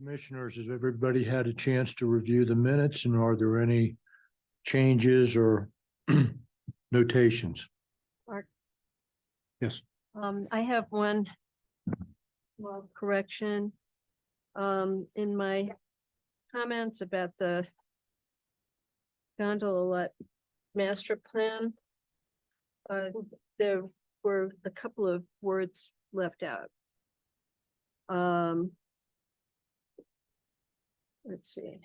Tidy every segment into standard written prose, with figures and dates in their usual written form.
Commissioners, has everybody had a chance to review the minutes, and are there any changes or notations? Mark? Yes. I have one small correction. In my comments about the gondola lot master plan, there were a couple of words left out. Let's see.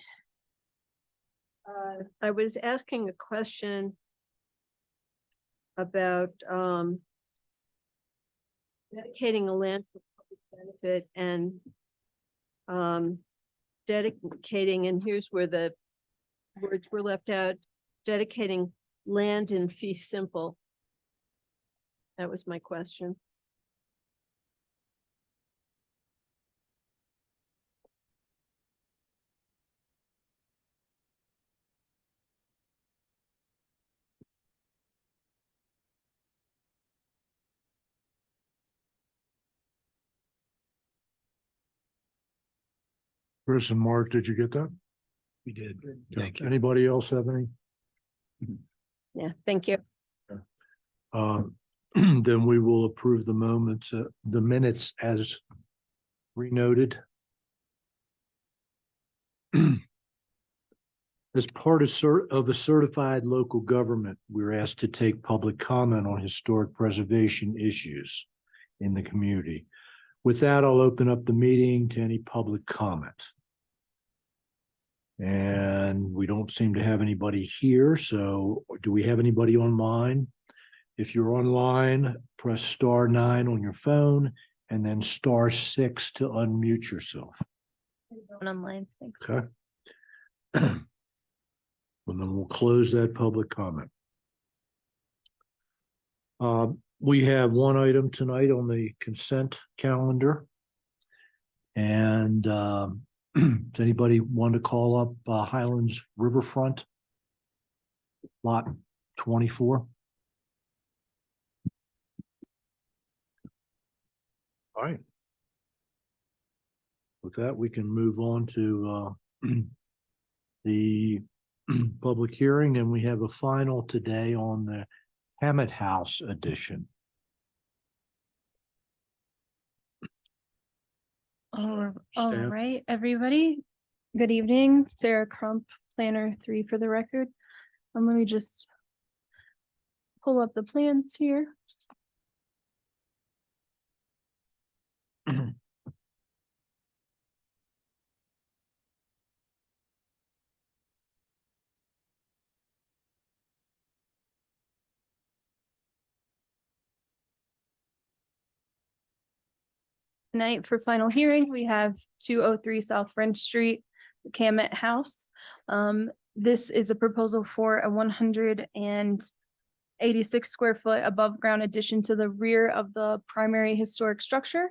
I was asking a question about dedicating a land for public benefit and dedicating, and here's where the words were left out, dedicating land in fee simple. That was my question. Chris and Mark, did you get that? We did. Yeah. Thank you. Anybody else have any? Yeah, thank you. Then we will approve the minutes as renoted. As part of a certified local government, we're asked to take public comment on historic preservation issues in the community. With that, I'll open up the meeting to any public comment. And we don't seem to have anybody here, so do we have anybody online? If you're online, press *9 on your phone and then *6 to unmute yourself. Online, thanks. Okay. And then we'll close that public comment. We have one item tonight on the consent calendar. And does anybody want to call up Highlands Riverfront lot 24? All right. With that, we can move on to the public hearing, and we have a final today on the Hammett House edition. All Staff. right, everybody. Good evening. Sarah Crump, Planner 3 for the record. Let me just pull up the plans here. Tonight for final hearing, we have 203 South French Street, the Hammett House. This is a proposal for a 186 square foot above ground addition to the rear of the primary historic structure,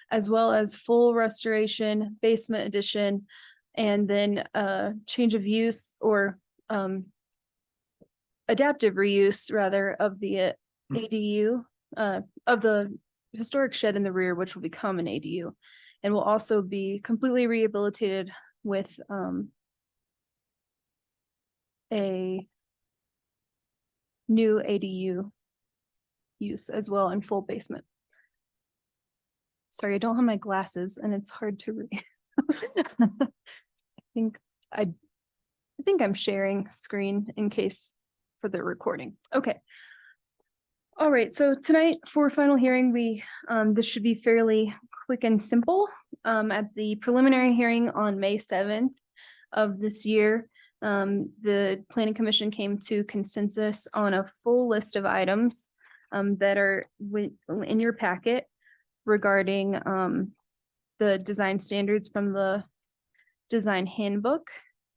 as well as full restoration, basement addition, and then change of use or adaptive reuse rather of the ADU of the historic shed in the rear, which will become an ADU and will also be completely rehabilitated with a new ADU use as well and full basement. Sorry, I don't have my glasses and it's hard to read. I think I'm sharing screen in case for the recording. Okay. All right, so tonight for final hearing, this should be fairly quick and simple. At the preliminary hearing on May 7th of this year, the Planning Commission came to consensus on a full list of items that are in your packet regarding the design standards from the design handbook.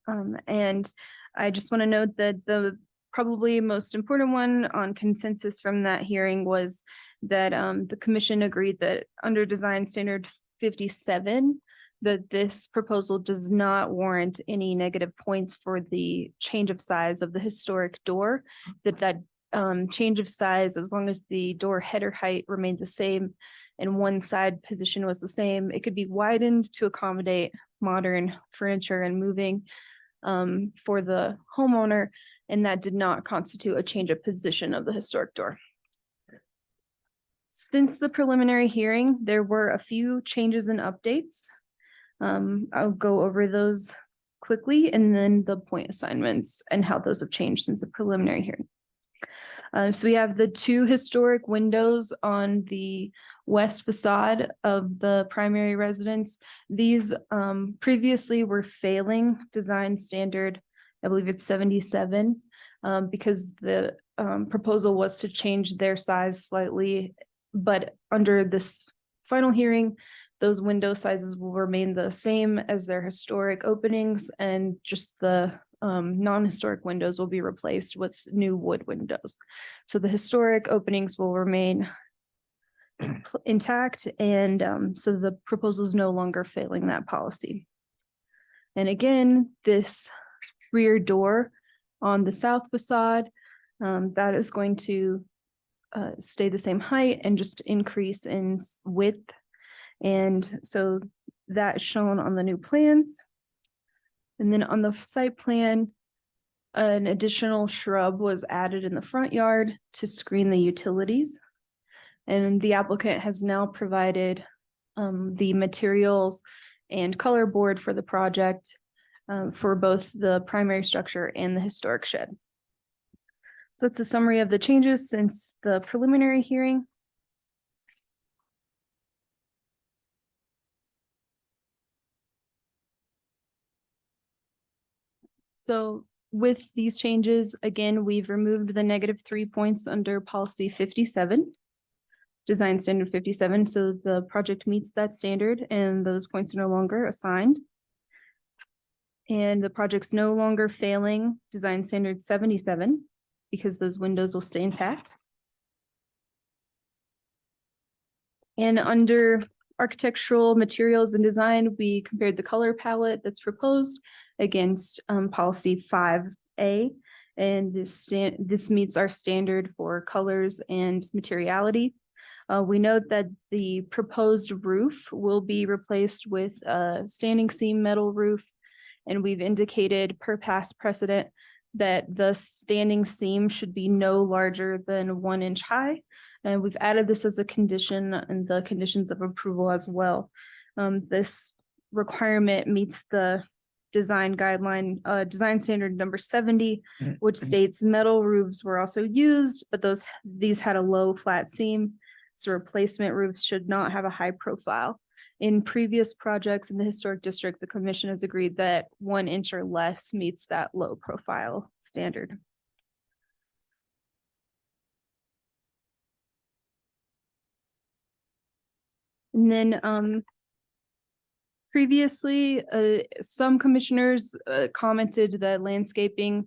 And I just want to note that the probably most important one on consensus from that hearing was that the commission agreed that under design standard 57, that this proposal does not warrant any negative points for the change of size of the historic door, that change of size, as long as the door header height remained the same and one side position was the same, it could be widened to accommodate modern furniture and moving for the homeowner, and that did not constitute a change of position of the historic door. Since the preliminary hearing, there were a few changes and updates. I'll go over those quickly, and then the point assignments and how those have changed since the preliminary hearing. So we have the two historic windows on the west facade of the primary residence. These previously were failing design standard, I believe it's 77, because the proposal was to change their size slightly, but under this final hearing, those window sizes will remain the same as their historic openings, and just the non-historic windows will be replaced with new wood windows. So the historic openings will remain intact, and so the proposal is no longer failing that policy. And again, this rear door on the south facade, that is going to stay the same height and just increase in width. And so that is shown on the new plans. And then on the site plan, an additional shrub was added in the front yard to screen the utilities. And the applicant has now provided the materials and color board for the project for both the primary structure and the historic shed. So that's a summary of the changes since the preliminary hearing. So with these changes, again, we've removed the -3 points under policy 57, design standard 57. So the project meets that standard and those points are no longer assigned. And the project's no longer failing design standard 77 because those windows will stay intact. And under architectural materials and design, we compared the color palette that's proposed against policy 5A, and this meets our standard for colors and materiality. We note that the proposed roof will be replaced with a standing seam metal roof, and we've indicated per past precedent that the standing seam should be no larger than 1 inch high. And we've added this as a condition in the conditions of approval as well. This requirement meets the design guideline, design standard number 70, which states metal roofs were also used, but these had a low flat seam. So replacement roofs should not have a high profile. In previous projects in the historic district, the commission has agreed that 1 inch or less meets that low profile standard. And then previously, some commissioners commented that landscaping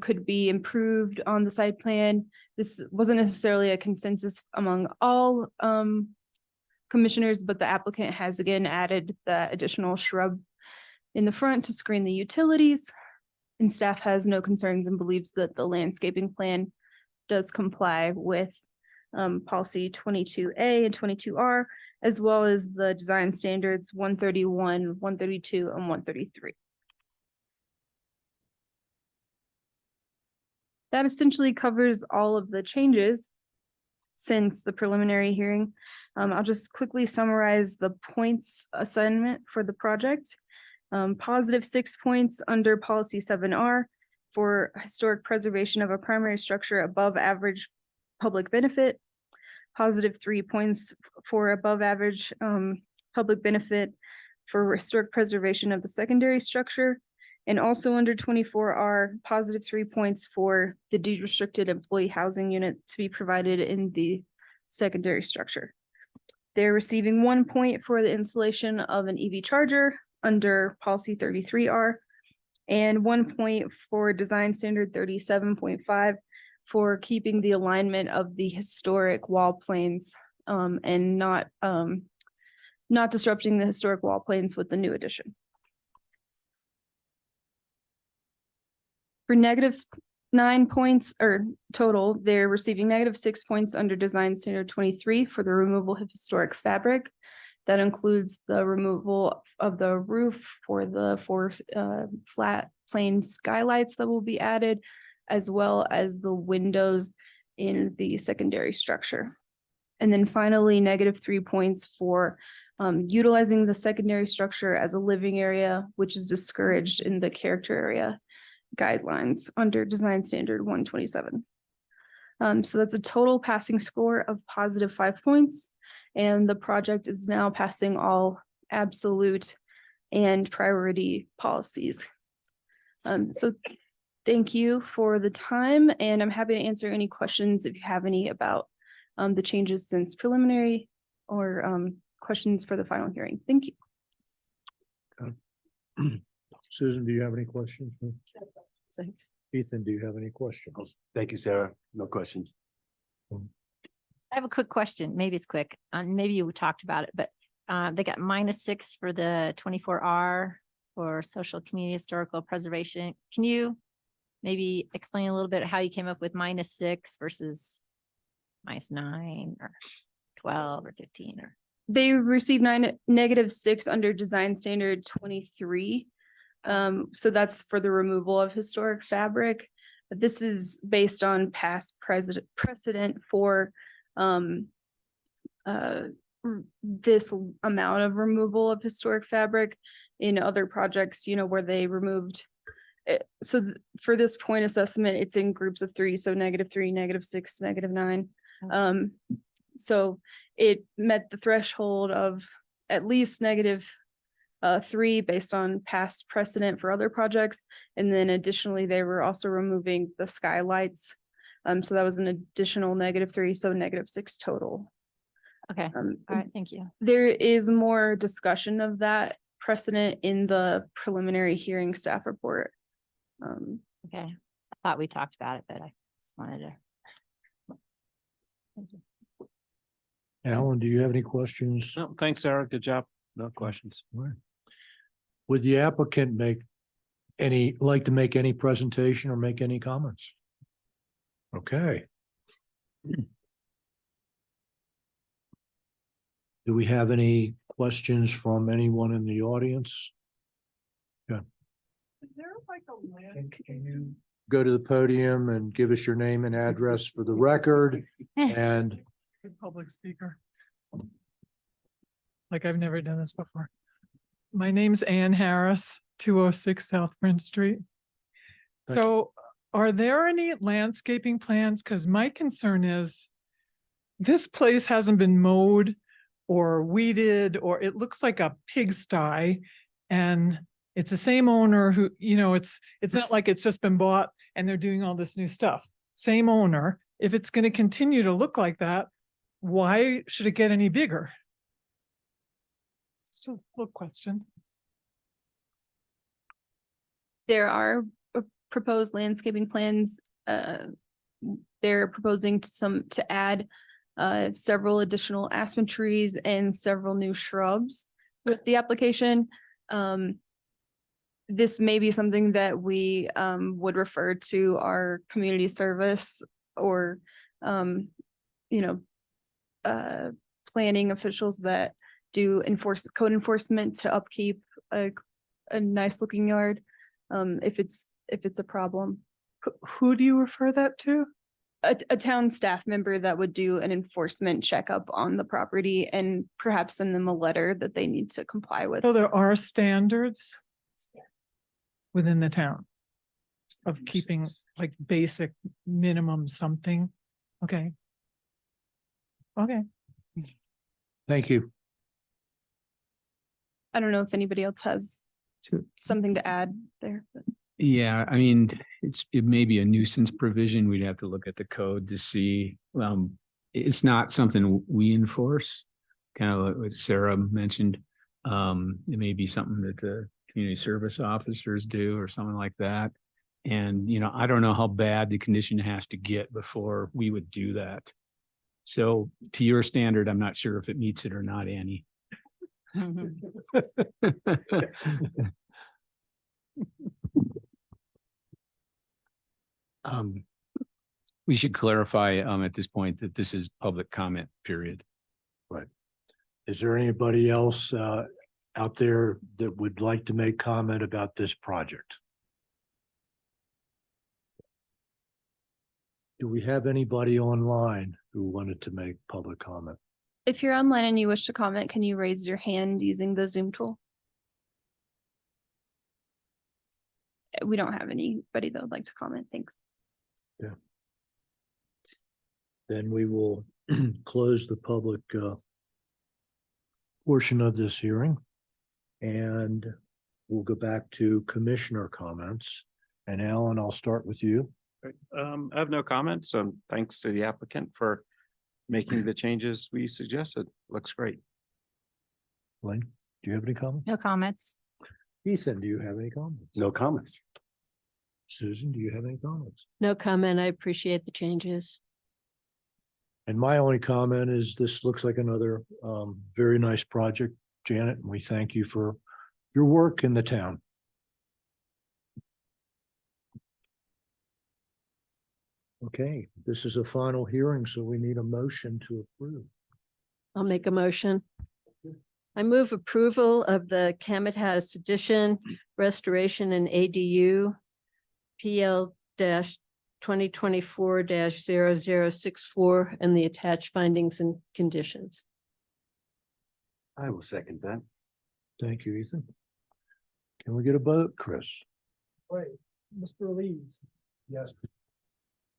could be improved on the site plan. This wasn't necessarily a consensus among all commissioners, but the applicant has again added the additional shrub in the front to screen the utilities. And staff has no concerns and believes that the landscaping plan does comply with policy 22A and 22R, as well as the design standards 131, 132, and 133. That essentially covers all of the changes since the preliminary hearing. I'll just quickly summarize the points assignment for the project. +6 points under policy 7R for historic preservation of a primary structure above average public benefit. +3 points for above average public benefit for historic preservation of the secondary structure. And also under 24R, +3 points for the deed restricted employee housing unit to be provided in the secondary structure. They're receiving 1 point for the installation of an EV charger under policy 33R, and 1 point for design standard 37.5 for keeping the alignment of the historic wall planes and not disrupting the historic wall planes with the new addition. For 9 points or total, they're receiving -6 points under design standard 23 for the removal of historic fabric. That includes the removal of the roof for the four flat plain skylights that will be added, as well as the windows in the secondary structure. And then finally, -3 points for utilizing the secondary structure as a living area, which is discouraged in the character area guidelines under design standard 127. So that's a total passing score of +5 points. And the project is now passing all absolute and priority policies. So thank you for the time, and I'm happy to answer any questions if you have any about the changes since preliminary or questions for the final hearing. Thank you. Susan, do you have any questions? Thanks. Ethan, do you have any questions? Thank you, Sarah. No questions. I have a quick question. Maybe it's quick. Maybe you talked about it, but they got -6 for the 24R for social community historical preservation. Can you maybe explain a little bit how you came up with -6 versus -9 or 12 or 15 or? They received -6 under design standard 23. So that's for the removal of historic fabric. This is based on past precedent for this amount of removal of historic fabric in other projects, where they removed it. So for this point assessment, it's in groups of 3, so -3, -6, -9. So it met the threshold of at least -3 based on past precedent for other projects. And then additionally, they were also removing the skylights. So that was an additional -3, so -6 total. Okay, all right, thank you. There is more discussion of that precedent in the preliminary hearing staff report. Okay, I thought we talked about it, but I just wanted to. Thank you. Alan, do you have any questions? No, thanks, Sarah. Good job. No questions. All right. Would the applicant like to make any presentation or make any comments? Okay. Do we have any questions from anyone in the audience? Yeah. Is there like a land? Can you go to the podium and give us your name and address for the record? And Good public speaker. Like I've never done this before. My name's Ann Harris, 206 South Prince Street. Thank So are there any landscaping plans? Because my concern is this place hasn't been mowed or weeded, or it looks like a pigsty. And it's the same owner who, it's not like it's just been bought and they're doing all this new stuff. Same owner. If it's going to continue to look like that, why should it get any bigger? Just a little question. There are proposed landscaping plans. They're proposing to add several additional aspen trees and several new shrubs with the application. This may be something that we would refer to our community service or planning officials that do code enforcement to upkeep a nice looking yard. If it's a problem, Who do you refer that to? a town staff member that would do an enforcement checkup on the property and perhaps send them a letter that they need to comply with. So there are standards within the town of keeping like basic minimum something. Okay. Okay. thank you. I don't know if anybody else has So, something to add there. But yeah, I mean, it may be a nuisance provision. We'd have to look at the code to see. It's not something we enforce, kind of like what Sarah mentioned. It may be something that the community service officers do or something like that. And, I don't know how bad the condition has to get before we would do that. So to your standard, I'm not sure if it meets it or not, Annie. We should clarify at this point that this is public comment period. Is there anybody else out there that would like to make comment about this project? Do we have anybody online who wanted to make public comment? If you're online and you wish to comment, can you raise your hand using the Zoom tool? We don't have anybody that would like to comment. Thanks. Then we will close the public portion of this hearing. And we'll go back to commissioner comments. And Alan, I'll start with you. I have no comments. Thanks to the applicant for making the changes we suggested. Looks great. Lynn, do you have any comments? No comments. Ethan, do you have any comments? No comments. Susan, do you have any comments? No comment. I appreciate the changes. And my only comment is this looks like another very nice project, Janet, and we thank you for your work in the town. Okay, this is a final hearing, so we need a motion to approve. I'll make a motion. I move approval of the Camet House addition, restoration and ADU PL 2024-0064 and the attached findings and conditions. I will second that. Thank you, Ethan. Can we get a vote, Chris? Right, Mr. Leeds. Yes.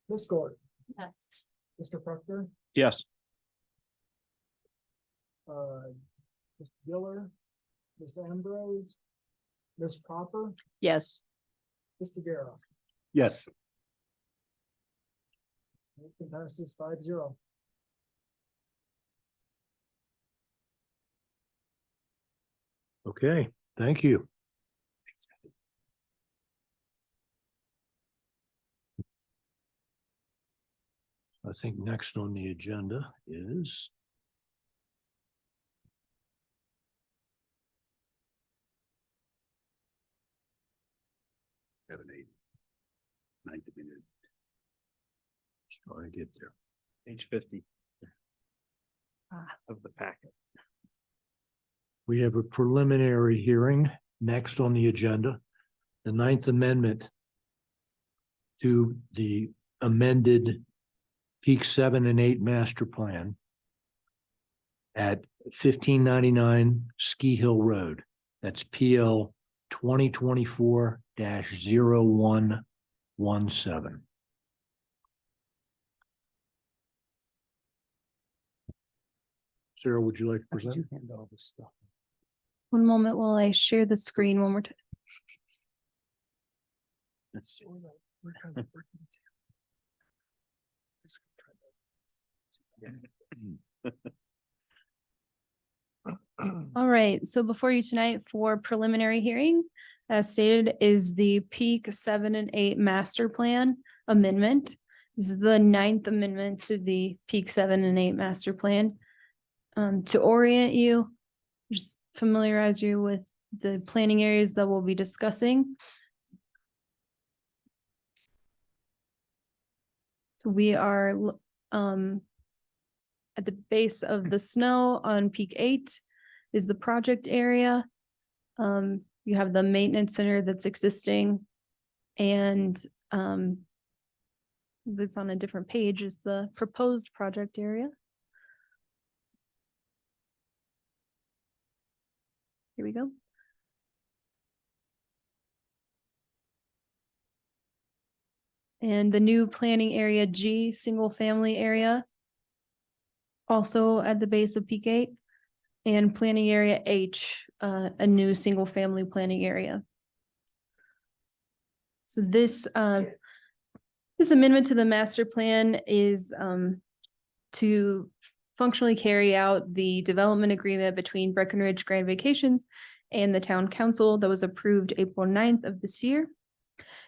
Ms. Gordon, Yes. Mr. Proctor, Yes. Mr. Giller, Ms. Ambrose, Ms. Copper, Yes. Mr. Guerra. Yes. Motion passes 5-0. Okay, thank you. I think next on the agenda is Seven, eight. Ninth minute. just trying to get there. Page 50. Ah. Of the packet. We have a preliminary hearing next on the agenda. The Ninth Amendment to the amended Peak 7 and 8 master plan at 1599 Ski Hill Road. That's PL 2024-0117. Sarah, would you like to present? All this stuff. One moment while I share the screen one more time. Let's see. All right, so before you tonight for preliminary hearing, as stated, is the Peak 7 and 8 Master Plan Amendment. This is the 9th amendment to the Peak 7 and 8 Master Plan. To orient you, just familiarize you with the planning areas that we'll be discussing. So we are at the base of the snow on Peak 8 is the project area. You have the maintenance center that's existing, and that's on a different page is the proposed project area. Here we go. And the new planning area G, single family area, also at the base of Peak 8. And planning area H, a new single family planning area. So this amendment to the master plan is to functionally carry out the development agreement between Breckenridge Grand Vacations and the town council that was approved April 9th of this year.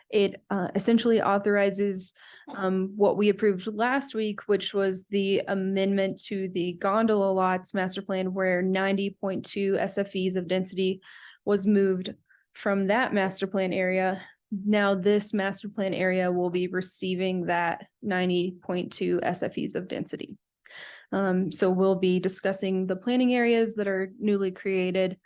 It essentially authorizes what we approved last week, which was the amendment to the gondola lots master plan where 90.2 SFEs of density was moved from that master plan area now this master plan area will be receiving that 90.2 SFEs of density. So we'll be discussing the planning areas that are newly created,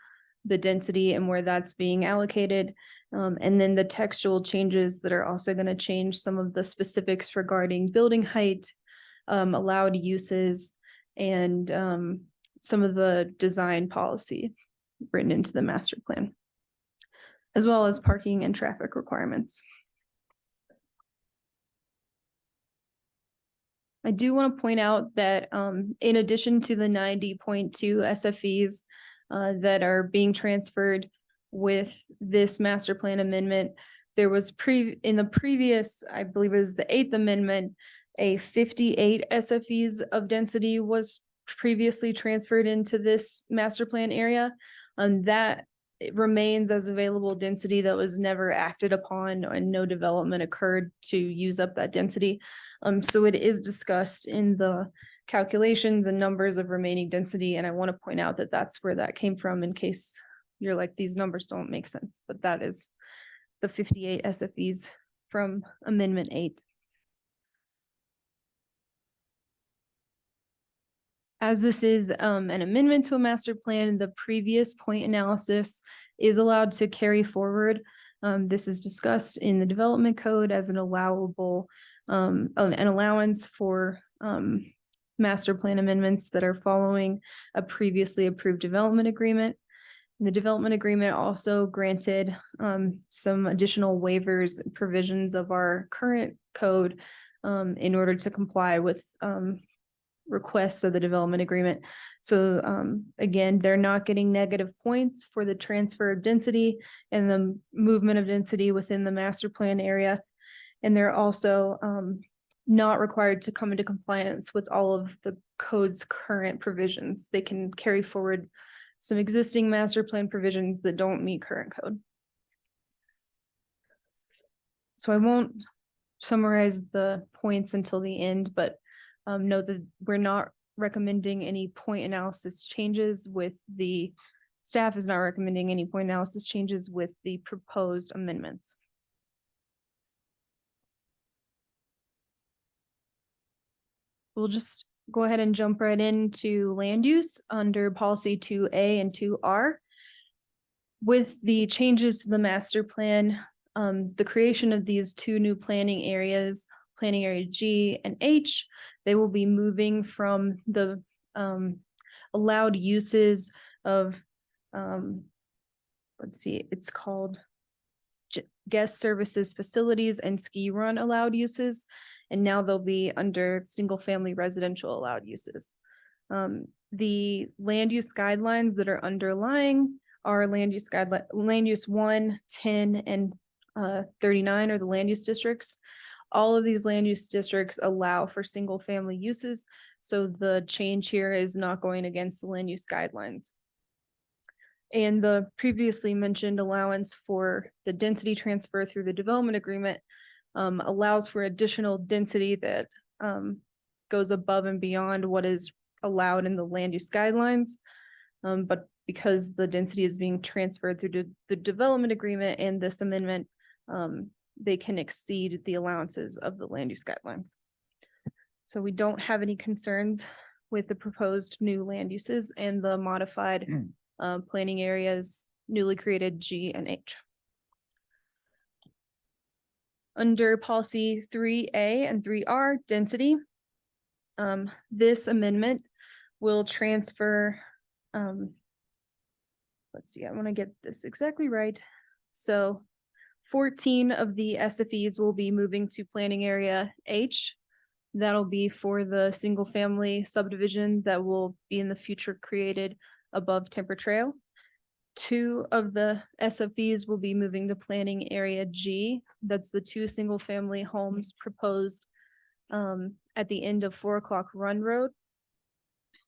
the density and where that's being allocated. And then the textual changes that are also going to change some of the specifics regarding building height, allowed uses, and some of the design policy written into the master plan, as well as parking and traffic requirements. I do want to point out that in addition to the 90.2 SFEs that are being transferred with this master plan amendment, there was in the previous, I believe it was the 8th amendment, a 58 SFEs of density was previously transferred into this master plan area. That it remains as available density that was never acted upon, and no development occurred to use up that density. So it is discussed in the calculations and numbers of remaining density. And I want to point out that that's where that came from, in case you're like, these numbers don't make sense, but that is the 58 SFEs from Amendment 8. As this is an amendment to a master plan, the previous point analysis is allowed to carry forward. This is discussed in the development code as an allowable, an allowance for master plan amendments that are following a previously approved development agreement. The development agreement also granted some additional waivers and provisions of our current code in order to comply with requests of the development agreement. So again, they're not getting negative points for the transfer of density and the movement of density within the master plan area. And they're also not required to come into compliance with all of the code's current provisions. They can carry forward some existing master plan provisions that don't meet current code. So I won't summarize the points until the end, but note that we're not recommending any point analysis changes with the staff is not recommending any point analysis changes with the proposed amendments. We'll just go ahead and jump right into land use under policy 2A and 2R. With the changes to the master plan, the creation of these two new planning areas, planning area G and H, they will be moving from the allowed uses of, let's see, it's called guest services facilities and ski run allowed uses. And now they'll be under single family residential allowed uses. The land use guidelines that are underlying are land use guideline, land use 1, 10, and 39 are the land use districts. All of these land use districts allow for single family uses. So the change here is not going against the land use guidelines. And the previously mentioned allowance for the density transfer through the development agreement allows for additional density that goes above and beyond what is allowed in the land use guidelines. But because the density is being transferred through the development agreement and this amendment, they can exceed the allowances of the land use guidelines. So we don't have any concerns with the proposed new land uses and the modified planning areas newly created G and H. Under policy 3A and 3R, density, this amendment will transfer, let's see, I want to get this exactly right. So 14 of the SFEs will be moving to planning area H. That'll be for the single family subdivision that will be in the future created above Temper Trail. 2 of the SFEs will be moving to planning area G. That's the 2 single family homes proposed at the end of 4 o'clock Run Road.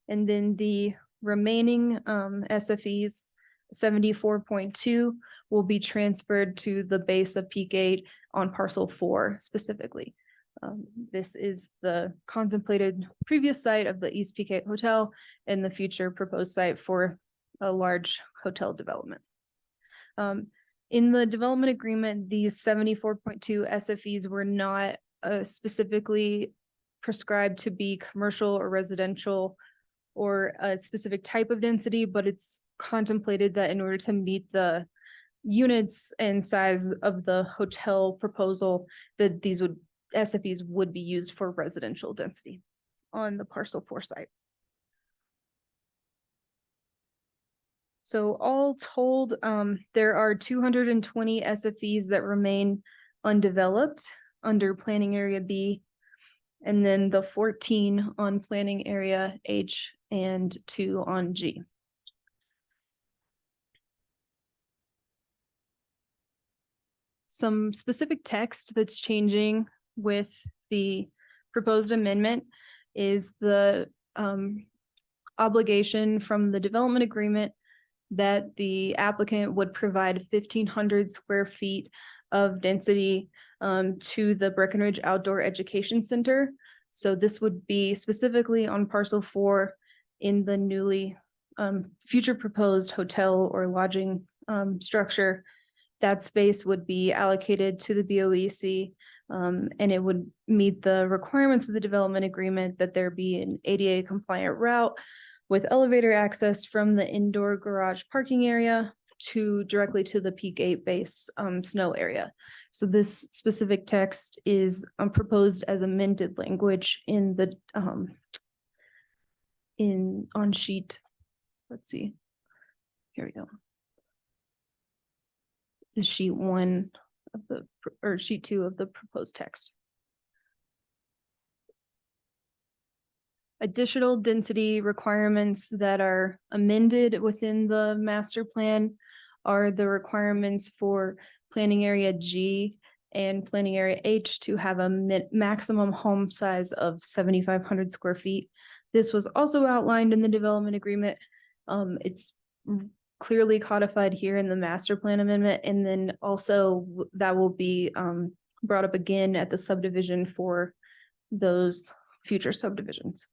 And then the remaining SFEs, 74.2, will be transferred to the base of Peak 8 on parcel 4 specifically. This is the contemplated previous site of the East Peak 8 Hotel and the future proposed site for a large hotel development. In the development agreement, these 74.2 SFEs were not specifically prescribed to be commercial or residential or a specific type of density, but it's contemplated that in order to meet the units and size of the hotel proposal, that these SFEs would be used for residential density on the parcel 4 site. So all told, there are 220 SFEs that remain undeveloped under planning area B, and then the 14 on planning area H and 2 on G. Some specific text that's changing with the proposed amendment is the obligation from the development agreement that the applicant would provide 1,500 square feet of density to the Breckenridge Outdoor Education Center. So this would be specifically on parcel 4 in the newly future proposed hotel or lodging structure. That space would be allocated to the BOEC, and it would meet the requirements of the development agreement that there be an ADA compliant route with elevator access from the indoor garage parking area to directly to the Peak 8 base snow area. So this specific text is proposed as amended language in the on sheet. Let's see. Here we go. This is sheet 1 of the or sheet 2 of the proposed text. Additional density requirements that are amended within the master plan are the requirements for planning area G and planning area H to have a maximum home size of 7,500 square feet. This was also outlined in the development agreement. It's clearly codified here in the master plan amendment, and then also that will be brought up again at the subdivision for those future subdivisions.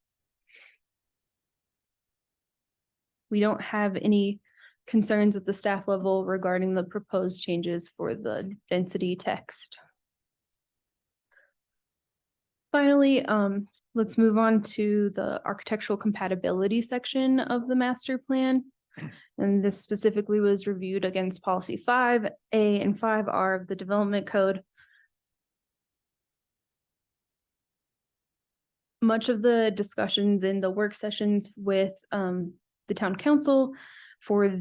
We don't have any concerns at the staff level regarding the proposed changes for the density text. Finally, let's move on to the architectural compatibility section of the master plan. And this specifically was reviewed against policy 5A and 5R of the development code. Much of the discussions in the work sessions with the town council for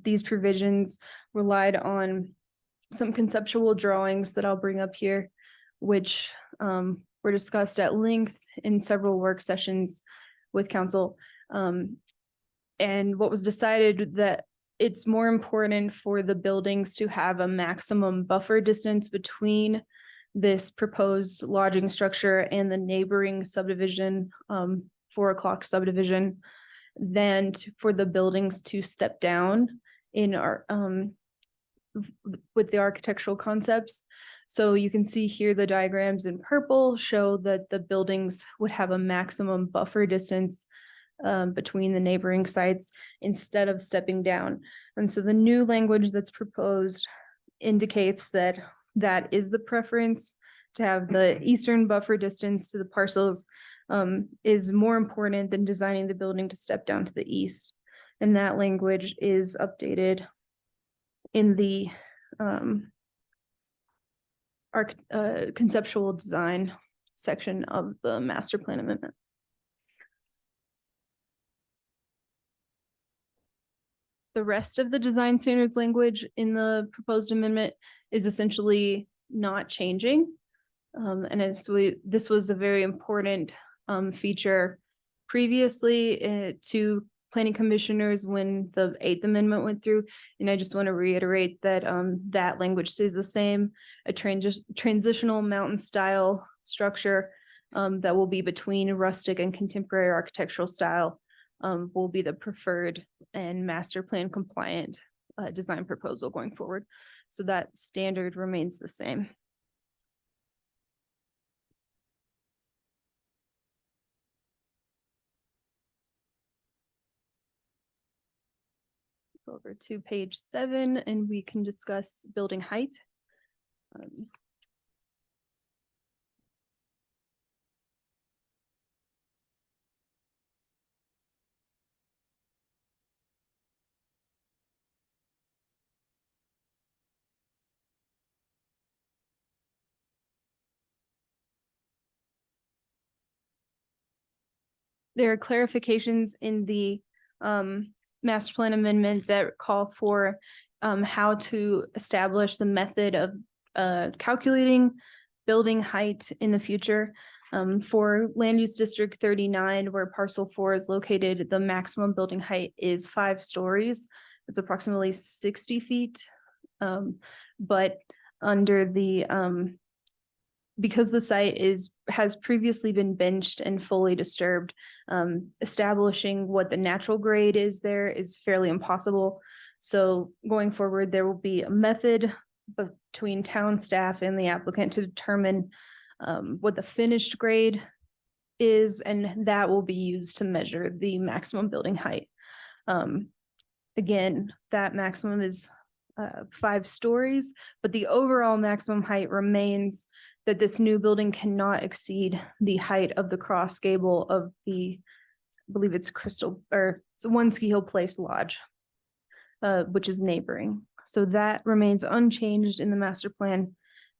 these provisions relied on some conceptual drawings that I'll bring up here, which were discussed at length in several work sessions with council. And what was decided that it's more important for the buildings to have a maximum buffer distance between this proposed lodging structure and the neighboring subdivision, 4 o'clock subdivision, than for the buildings to step down in our with the architectural concepts. So you can see here the diagrams in purple show that the buildings would have a maximum buffer distance between the neighboring sites instead of stepping down. And so the new language that's proposed indicates that that is the preference, to have the eastern buffer distance to the parcels is more important than designing the building to step down to the east. And that language is updated in the conceptual design section of the master plan amendment. The rest of the design standards language in the proposed amendment is essentially not changing. And as this was a very important feature previously to planning commissioners when the 8th amendment went through. And I just want to reiterate that that language stays the same. A transitional mountain style structure that will be between rustic and contemporary architectural style will be the preferred and master plan compliant design proposal going forward. So that standard remains the same. Go over to page 7 and we can discuss building height. Um, There are clarifications in the master plan amendment that call for how to establish the method of calculating building height in the future. For land use district 39, where parcel 4 is located, the maximum building height is 5 stories. It's approximately 60 feet. But under the because the site has previously been benched and fully disturbed, establishing what the natural grade is there is fairly impossible. So going forward, there will be a method between town staff and the applicant to determine what the finished grade is, and that will be used to measure the maximum building height. Again, that maximum is 5 stories, but the overall maximum height remains that this new building cannot exceed the height of the cross gable of the, I believe it's Crystal, or it's One Ski Hill Place Lodge, which is neighboring. So that remains unchanged in the master plan.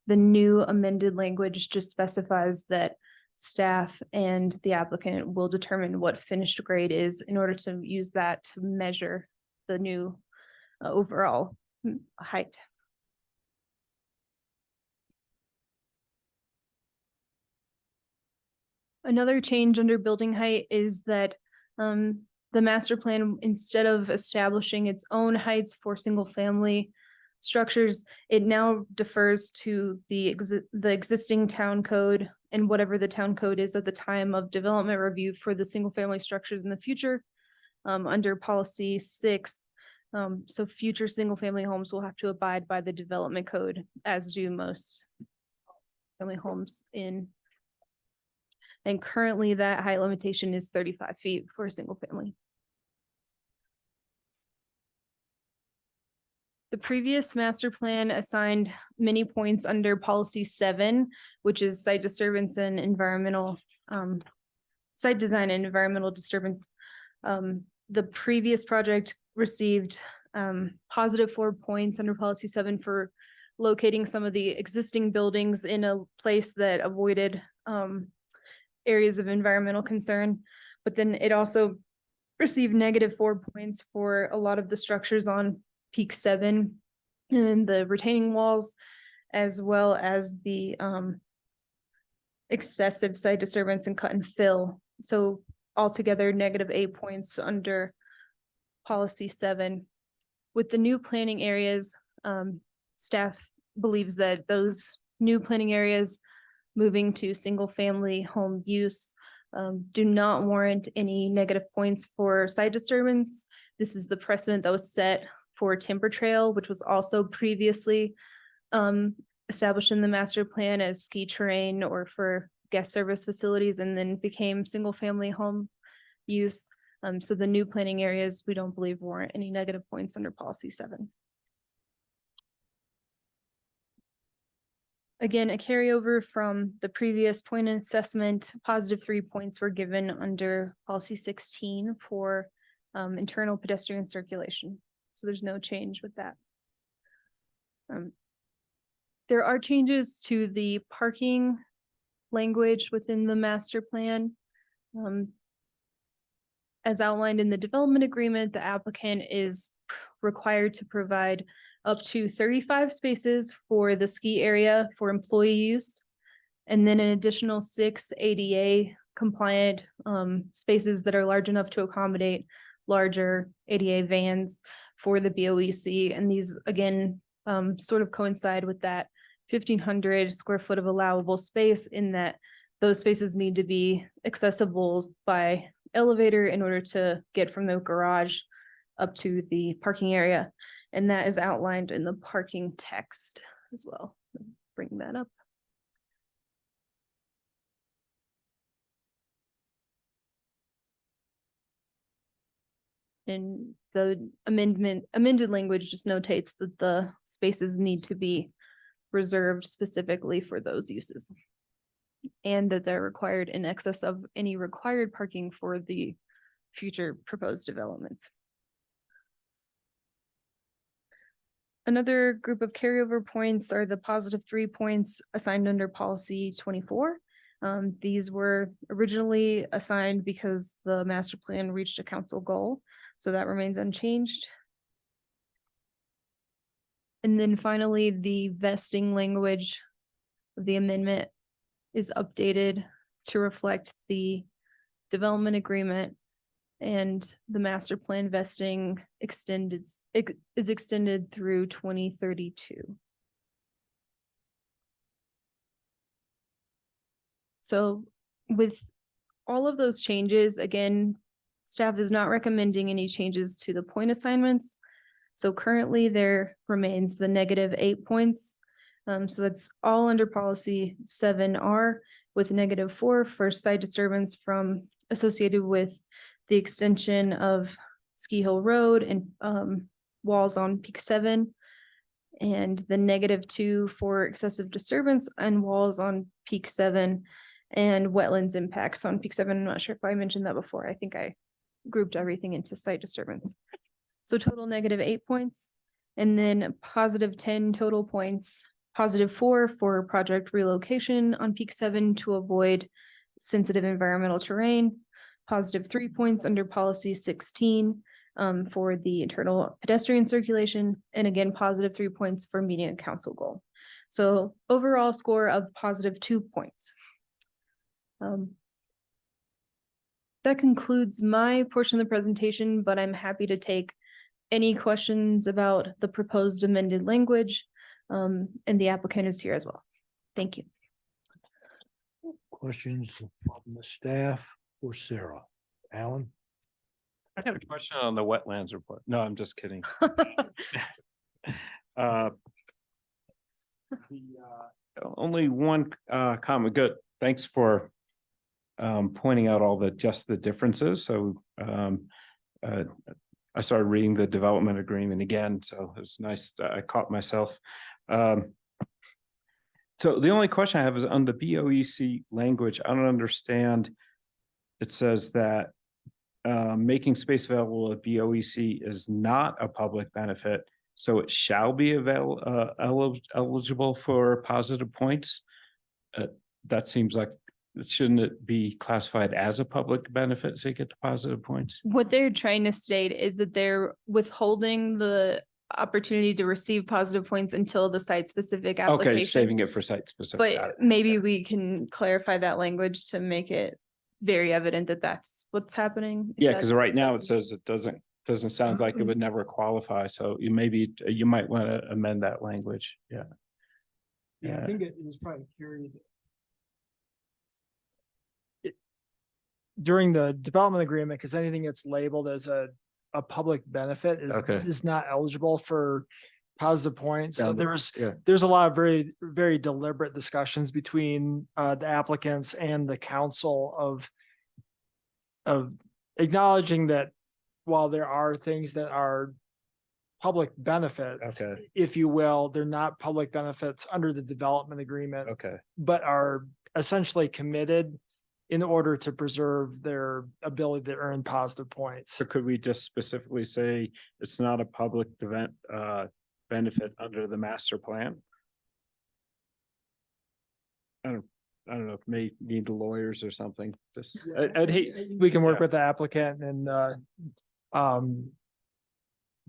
The new amended language just specifies that staff and the applicant will determine what finished grade is in order to use that to measure the new overall height. Another change under building height is that the master plan, instead of establishing its own heights for single family structures, it now defers to the existing town code and whatever the town code is at the time of development review for the single family structures in the future. Under policy 6, so future single family homes will have to abide by the development code, as do most family homes in. And currently that height limitation is 35 feet for a single family. The previous master plan assigned many points under policy 7, which is site disturbance and environmental, site design and environmental disturbance. The previous project received positive 4 points under policy 7 for locating some of the existing buildings in a place that avoided areas of environmental concern. But then it also received negative 4 points for a lot of the structures on peak 7 and the retaining walls, as well as the excessive site disturbance and cut and fill. So altogether negative 8 points under policy 7. With the new planning areas, staff believes that those new planning areas moving to single family home use do not warrant any negative points for site disturbance. This is the precedent that was set for Timber Trail, which was also previously established in the master plan as ski terrain or for guest service facilities, and then became single family home use. So the new planning areas, we don't believe warrant any negative points under policy 7. Again, a carryover from the previous point and assessment, positive 3 points were given under policy 16 for internal pedestrian circulation. So there's no change with that. There are changes to the parking language within the master plan. As outlined in the development agreement, the applicant is required to provide up to 35 spaces for the ski area for employee use, and then an additional 6 ADA compliant spaces that are large enough to accommodate larger ADA vans for the BOEC. And these, again, sort of coincide with that 1,500 square foot of allowable space, in that those spaces need to be accessible by elevator in order to get from the garage up to the parking area. And that is outlined in the parking text as well. Bring that up. And the amended language just notates that the spaces need to be reserved specifically for those uses. And that they're required in excess of any required parking for the future proposed developments. Another group of carryover points are the positive 3 points assigned under policy 24. These were originally assigned because the master plan reached a council goal, so that remains unchanged. And then finally, the vesting language of the amendment is updated to reflect the development agreement, and the master plan vesting is extended through 2032. So with all of those changes, again, staff is not recommending any changes to the point assignments. So currently there remains the -8 points. So that's all under policy 7R with -4 for site disturbance from associated with the extension of Ski Hill Road and walls on Peak 7. And the -2 for excessive disturbance and walls on Peak 7 and wetlands impacts on Peak 7. I'm not sure if I mentioned that before. I think I grouped everything into site disturbance. So total -8 points, and then +10 total points, +4 for project relocation on Peak 7 to avoid sensitive environmental terrain, +3 points under policy 16 for the internal pedestrian circulation, and again, +3 points for meeting a council goal. So overall score of +2 points. That concludes my portion of the presentation, but I'm happy to take any questions about the proposed amended language, and the applicant is here as well. Thank you. Questions from the staff or Sarah? Alan? I had a question on the wetlands report. No, I'm just kidding. Only one comment. Good. Thanks for pointing out all the differences. So I started reading the development agreement again, so it was nice. I caught myself. So the only question I have is on the BOEC language. I don't understand. It says that making space available at BOEC is not a public benefit, so it shall be eligible for positive points. That seems like, shouldn't it be classified as a public benefit so you get the positive points? What they're trying to state is that they're withholding the opportunity to receive positive points until the site-specific application. Okay, saving it for site specific. Got it. But maybe we can clarify that language to make it very evident that that's what's happening. Yeah, because right now it says it doesn't sound like it would never qualify. So you might want to amend that language. Yeah. Yeah, I think it was probably carried. During the development agreement, because anything that's labeled as a public benefit Okay. is not eligible for positive points. So Yeah. there's a lot of very, very deliberate discussions between the applicants and the council of acknowledging that while there are things that are public benefits, Okay. if you will, they're not public benefits under the development agreement, Okay. but are essentially committed in order to preserve their ability to earn positive points. So could we just specifically say it's not a public benefit under the master plan? I don't know, may need the lawyers or something. Just, I'd hate. We can work Yeah. with the applicant and the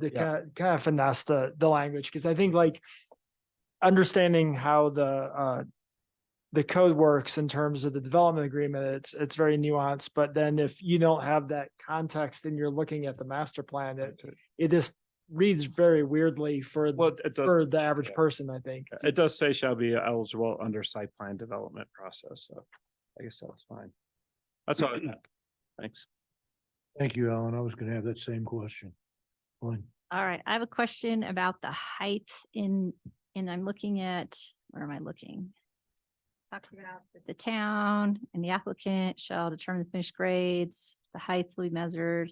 Yeah. kind of finesse the language, because I think like understanding how the code works in terms of the development agreement, it's very nuanced, but then if you don't have that context and you're looking at the master plan, it just reads very weirdly for Well, it does, for the average yeah. person, I think. it does say shall be eligible under site plan development process, so I guess that's fine. That's all I have. Thanks. Thank you, Alan. I was gonna have that same question. Fine. All right, I have a question about the height and I'm looking at, where am I looking? Talks about that the town and the applicant shall determine the finished grades, the heights will be measured.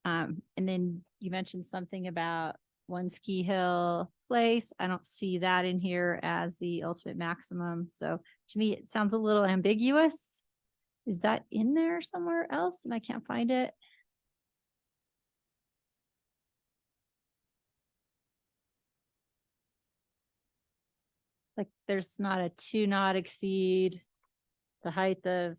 And then you mentioned something about One Ski Hill Place. I don't see that in here as the ultimate maximum. So to me, it sounds a little ambiguous. Is that in there somewhere else and I can't find it? Like there's not a to not exceed the height of.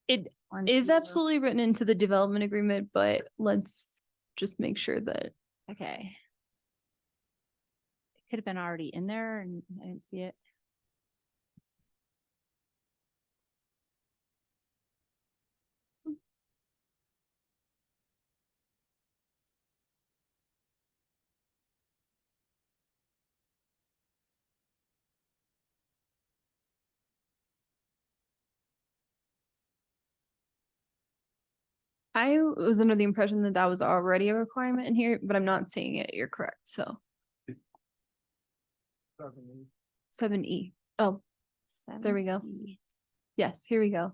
It One is ski hill. absolutely written into the development agreement, but let's just make sure that Okay. It could have been already in there and I didn't see it. I was under the impression that that was already a requirement in here, but I'm not seeing it. You're correct. So 7E. Oh, There we go. 7E. yes, here we go.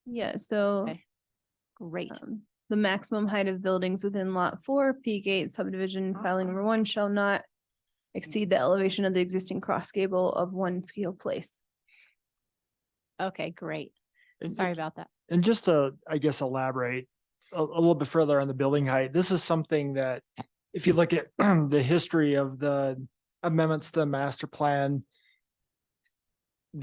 Yeah, so Okay. Great. the maximum height of buildings within lot 4, peak 8 subdivision filing number 1 shall not exceed the elevation of the existing cross gable of One Ski Hill Place. Okay, great. And- Sorry about that. And just to, I guess, elaborate a little bit further on the building height, this is something that if you look at the history of the amendments to the master plan,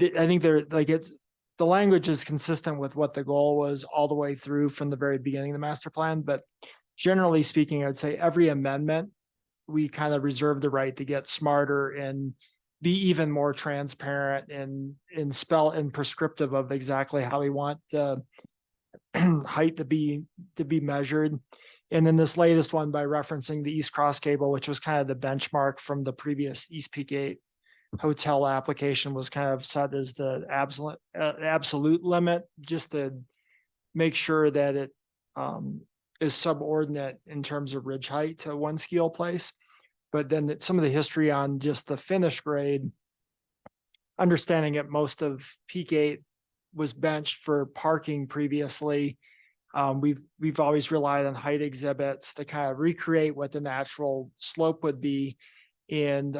I think they're like the language is consistent with what the goal was all the way through from the very beginning of the master plan. But generally speaking, I'd say every amendment, we kind of reserve the right to get smarter and be even more transparent and spell and prescriptive of exactly how we want the height to be measured. And then this latest one by referencing the East Cross Gable, which was kind of the benchmark from the previous East Peak 8 hotel application, was kind of set as the absolute limit, just to make sure that it is subordinate in terms of ridge height to One Ski Hill Place. But then some of the history on just the finish grade, understanding that most of Peak 8 was benched for parking previously. We've always relied on height exhibits to kind of recreate what the natural slope would be. And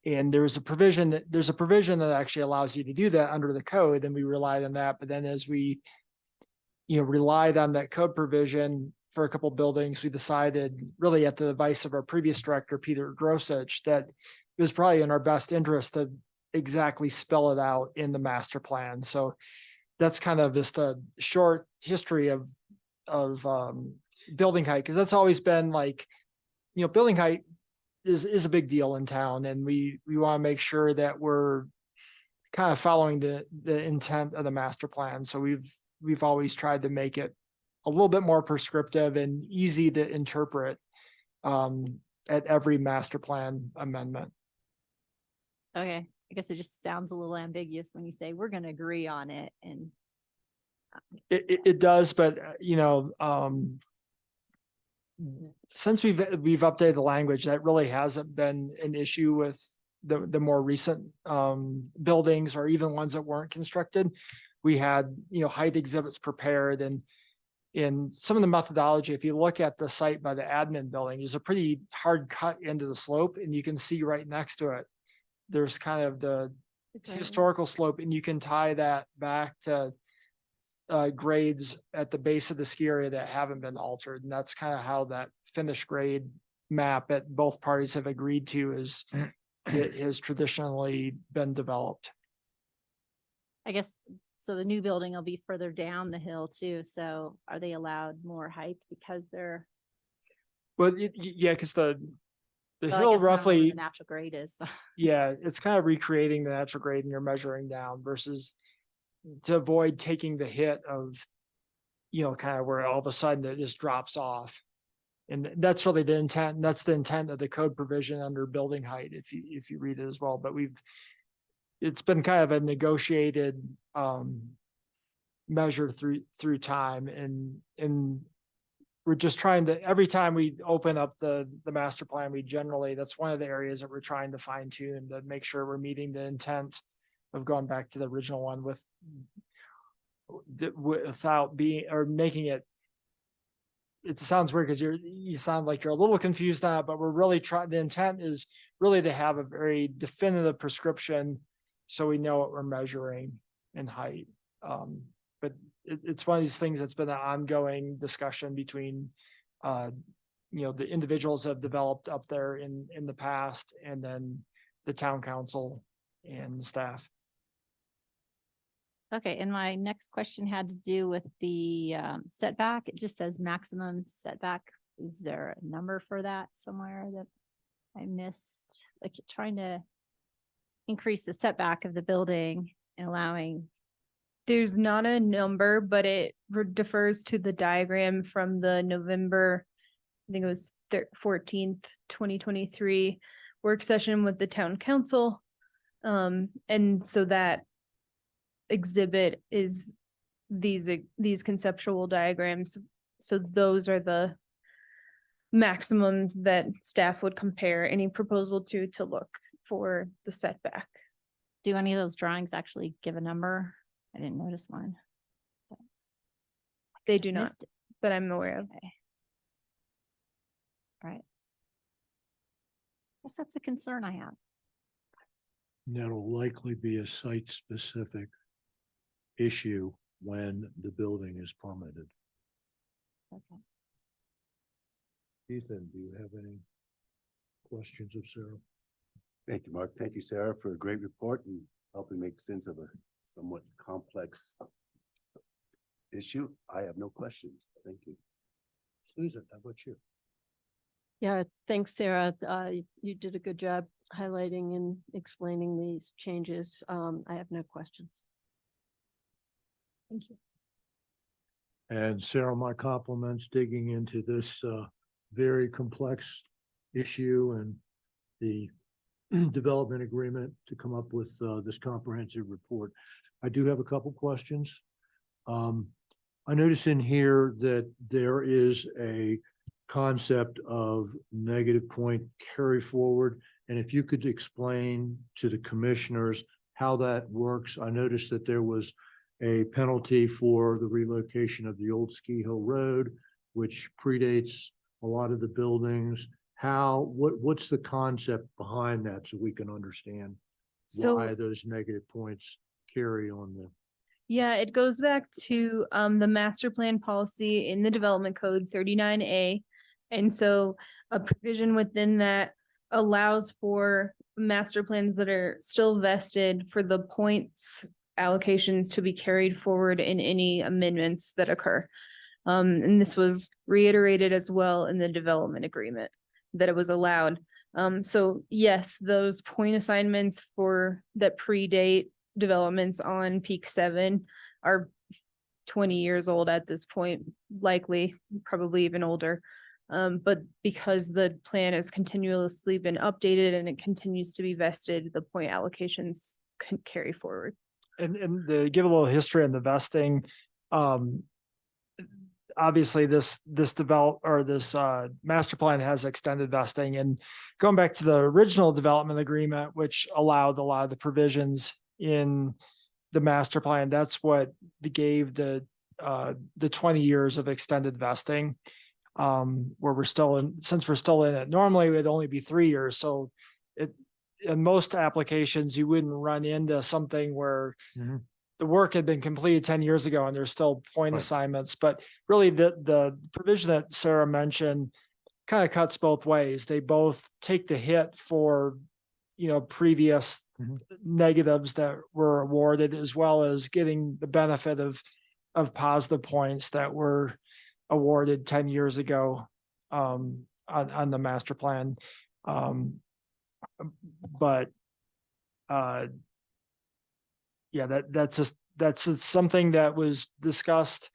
there's a provision that actually allows you to do that under the code, and we relied on that. But then as we, relied on that code provision for a couple of buildings, we decided, really at the advice of our previous director, Peter Grosich, that it was probably in our best interest to exactly spell it out in the master plan. So that's kind of just a short history of building height, because that's always been like, building height is a big deal in town, and we want to make sure that we're kind of following the intent of the master plan. So we've always tried to make it a little bit more prescriptive and easy to interpret at every master plan amendment. Okay, I guess it just sounds a little ambiguous when you say we're gonna agree on it and. It does, but since we've updated the language, that really hasn't been an issue with the more recent buildings or even ones that weren't constructed. We had, height exhibits prepared, and in some of the methodology, if you look at the site by the admin building, there's a pretty hard cut into the slope, and you can see right next to it, there's kind of the historical slope, and you can tie that back to grades at the base of the ski area that haven't been altered. And that's kind of how that finished grade map that both parties have agreed to it has traditionally been developed. I guess, so the new building will be further down the hill too, so are they allowed more height because they're? Well, yeah, because the Well, I hill guess not where roughly, the natural grade is. yeah, it's kind of recreating the natural grade and you're measuring down versus to avoid taking the hit of, kind of where all of a sudden it just drops off. And that's really the intent. And that's the intent of the code provision under building height, if you read it as well. But it's been kind of a negotiated measure through time. And we're just trying to, every time we open up the master plan, that's one of the areas that we're trying to fine tune to make sure we're meeting the intent of going back to the original one without being, or making it. It sounds weird because you sound like you're a little confused on it, but we're really trying, the intent is really to have a very definitive prescription so we know what we're measuring in height. But it's one of these things that's been an ongoing discussion between, the individuals that have developed up there in the past, and then the town council and the staff. Okay, and my next question had to do with the setback. It just says maximum setback. Is there a number for that somewhere that I missed? Like trying to increase the setback of the building and allowing, There's not a number, but it defers to the diagram from the November, I think it was 14th, 2023 work session with the town council. And so that exhibit is these conceptual diagrams. So those are the maximums that staff would compare any proposal to look for the setback. do any of those drawings actually give a number? I didn't notice one. They do not, Missed it. that I'm aware of. Okay. All right. Guess that's a concern I have. That'll likely be a site-specific issue when the building is permitted. Okay. Ethan, do you have any questions of Sarah? Thank you, Mark. Thank you, Sarah, for a great report and helping make sense of a somewhat complex issue. I have no questions. Thank you. Susan, how about you? Yeah, thanks, Sarah. You did a good job highlighting and explaining these changes. I have no questions. Thank you. And Sarah, my compliments digging into this very complex issue and the development agreement to come up with this comprehensive report. I do have a couple questions. I notice in here that there is a concept of negative point carry forward. And if you could explain to the commissioners how that works. I noticed that there was a penalty for the relocation of the old Ski Hill Road, which predates a lot of the buildings. What's the concept behind that so we can understand why So those negative points carry on the. yeah, it goes back to the master plan policy in the development code 39A. And so a provision within that allows for master plans that are still vested for the points allocations to be carried forward in any amendments that occur. And this was reiterated as well in the development agreement that it was allowed. So yes, those point assignments that predate developments on Peak 7 are 20 years old at this point, likely, probably even older. But because the plan has continuously been updated and it continues to be vested, the point allocations can carry forward. And to give a little history on the vesting, obviously this master plan has extended vesting, and going back to the original development agreement, which allowed a lot of the provisions in the master plan, that's what gave the 20 years of extended vesting. Where since we're still in it, normally it would only be 3 years. So in most applications, you wouldn't run into something where the work had been completed 10 years ago and there's still point assignments. But really the provision that Sarah mentioned kind of cuts both ways. They both take the hit for, previous negatives that were awarded, as well as getting the benefit of positive points that were awarded 10 years ago on the master plan. That's just something that was discussed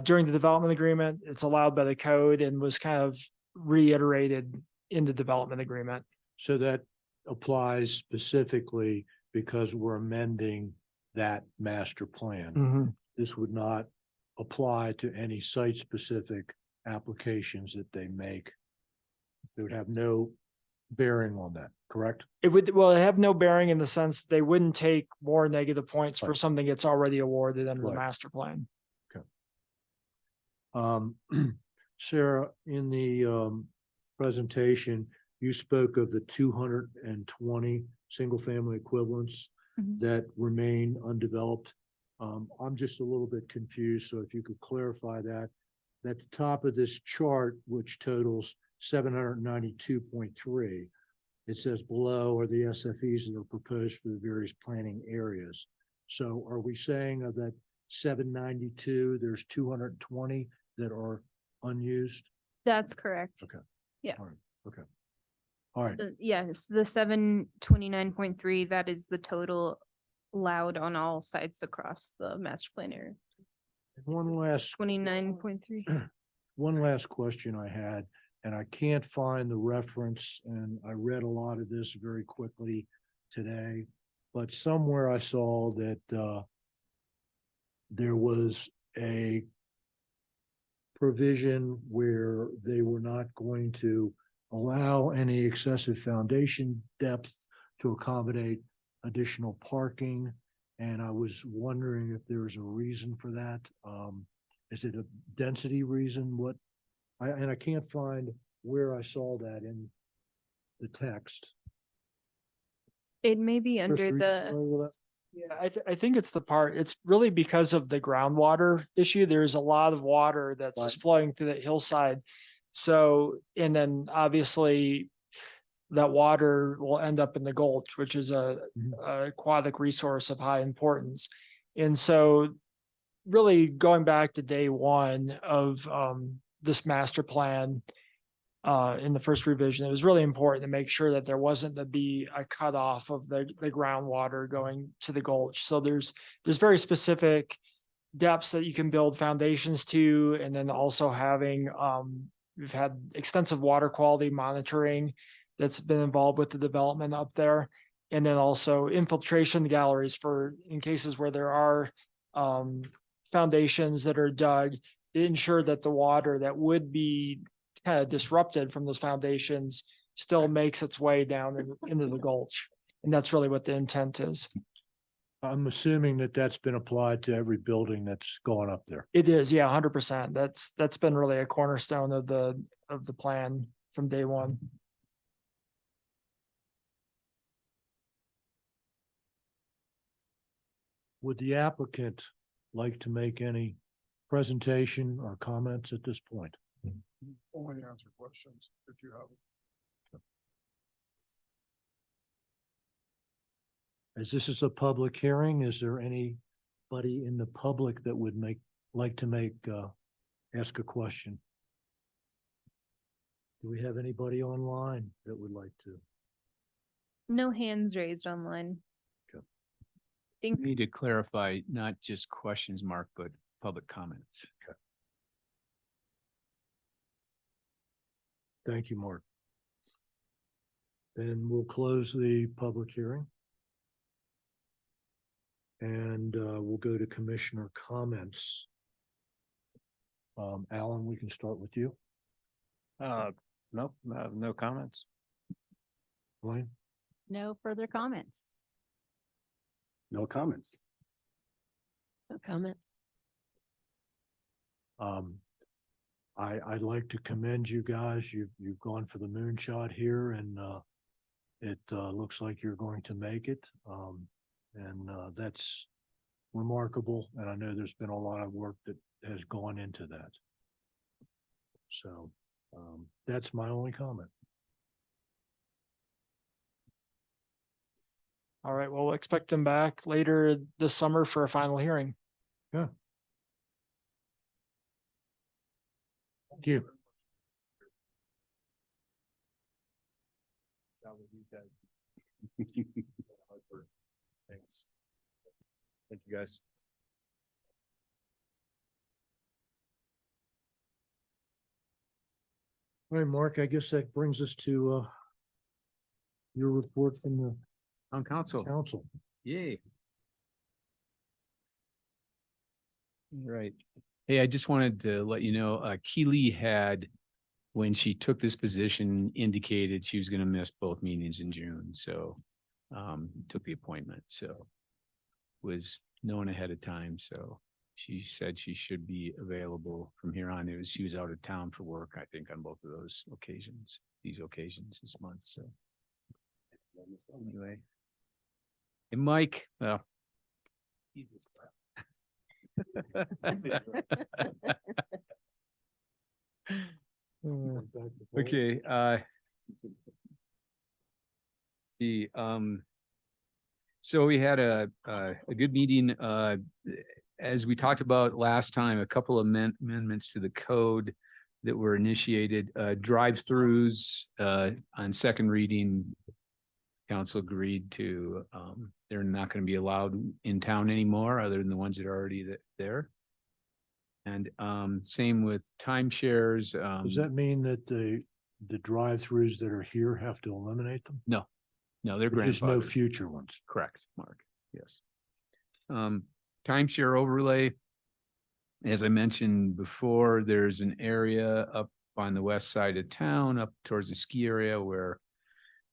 during the development agreement. It's allowed by the code and was kind of reiterated in the development agreement. So that applies specifically because we're amending that master plan. This would not apply to any site-specific applications that they make. They would have no bearing on that, correct? It would, well, it have no bearing in the sense they wouldn't take more negative points for Right. something that's already awarded under the Right. master plan. Um, Sarah, in the presentation, you spoke of the 220 single-family equivalents Mhm. that remain undeveloped. I'm just a little bit confused, so if you could clarify that. At the top of this chart, which totals 792.3, it says below are the SFEs that are proposed for the various planning areas. So are we saying of that 792, there's 220 that are unused? That's correct. Okay. Yeah. All right. Okay. All right. Yes, the 729.3, that is the total allowed on all sites across the master plan area. One last 29.3. One last question I had, and I can't find the reference, and I read a lot of this very quickly today, but somewhere I saw that there was a provision where they were not going to allow any excessive foundation depth to accommodate additional parking. And I was wondering if there was a reason for that. Is it a density reason? And I can't find where I saw that in the text. It may be under Chris, are you the, familiar with that? Yeah, I think it's the part, it's really because of the groundwater issue. There's a lot of water that's just flowing through that hillside. So, and then obviously that water will end up in the gulch, which is a aquatic resource of high importance. And so really going back to day one of this master plan, in the first revision, it was really important to make sure that there wasn't to be a cutoff of the groundwater going to the gulch. So there's very specific depths that you can build foundations to, and then also having we've had extensive water quality monitoring that's been involved with the development up there, and then also infiltration galleries for in cases where there are foundations that are dug to ensure that the water that would be kind of disrupted from those foundations still makes its way down into the gulch. And that's really what the intent is. I'm assuming that that's been applied to every building that's gone up there. It is, yeah, 100%. That's been really a cornerstone of the plan from day one. Would the applicant like to make any presentation or comments at this point? Only answer questions if you have. As this is a public hearing, is there anybody in the public that would ask a question? Do we have anybody online that would like to? no hands raised online. Okay. Think, Need to clarify, not just questions, Mark, but public comments. Thank you, Mark. Then we'll close the public hearing. And we'll go to commissioner comments. Alan, we can start with you. Nope, no comments. Blaine? No further comments. No comments. No comment. I'd like to commend you guys. You've gone for the moonshot here, and it looks like you're going to make it. And that's remarkable. And I know there's been a lot of work that has gone into that. So that's my only comment. All right, well, we'll expect them back later this summer for a final hearing. Thank you. Thanks. Thank you, guys. All right, Mark, I guess that brings us to your report from the On council, council. yay. Right. Hey, I just wanted to let you know, Keely had when she took this position, indicated she was going to miss both meetings in June. So took the appointment. So was known ahead of time. So she said she should be available from here on. She was out of town for work, I think, on both of those occasions, these occasions this month. So anyway. And Mike, well. Okay, so we had a good meeting, as we talked about last time, a couple of amendments to the code that were initiated, drive-throughs, on second reading. Council agreed to, they're not going to be allowed in town anymore, other than the ones that are already there. And same with timeshares. Does that mean that the drive-throughs that are here have to eliminate them? No, they're There's no grandfathered. future ones. Correct, Mark. Yes. Timeshare overlay. As I mentioned before, there's an area up on the west side of town, up towards the ski area, where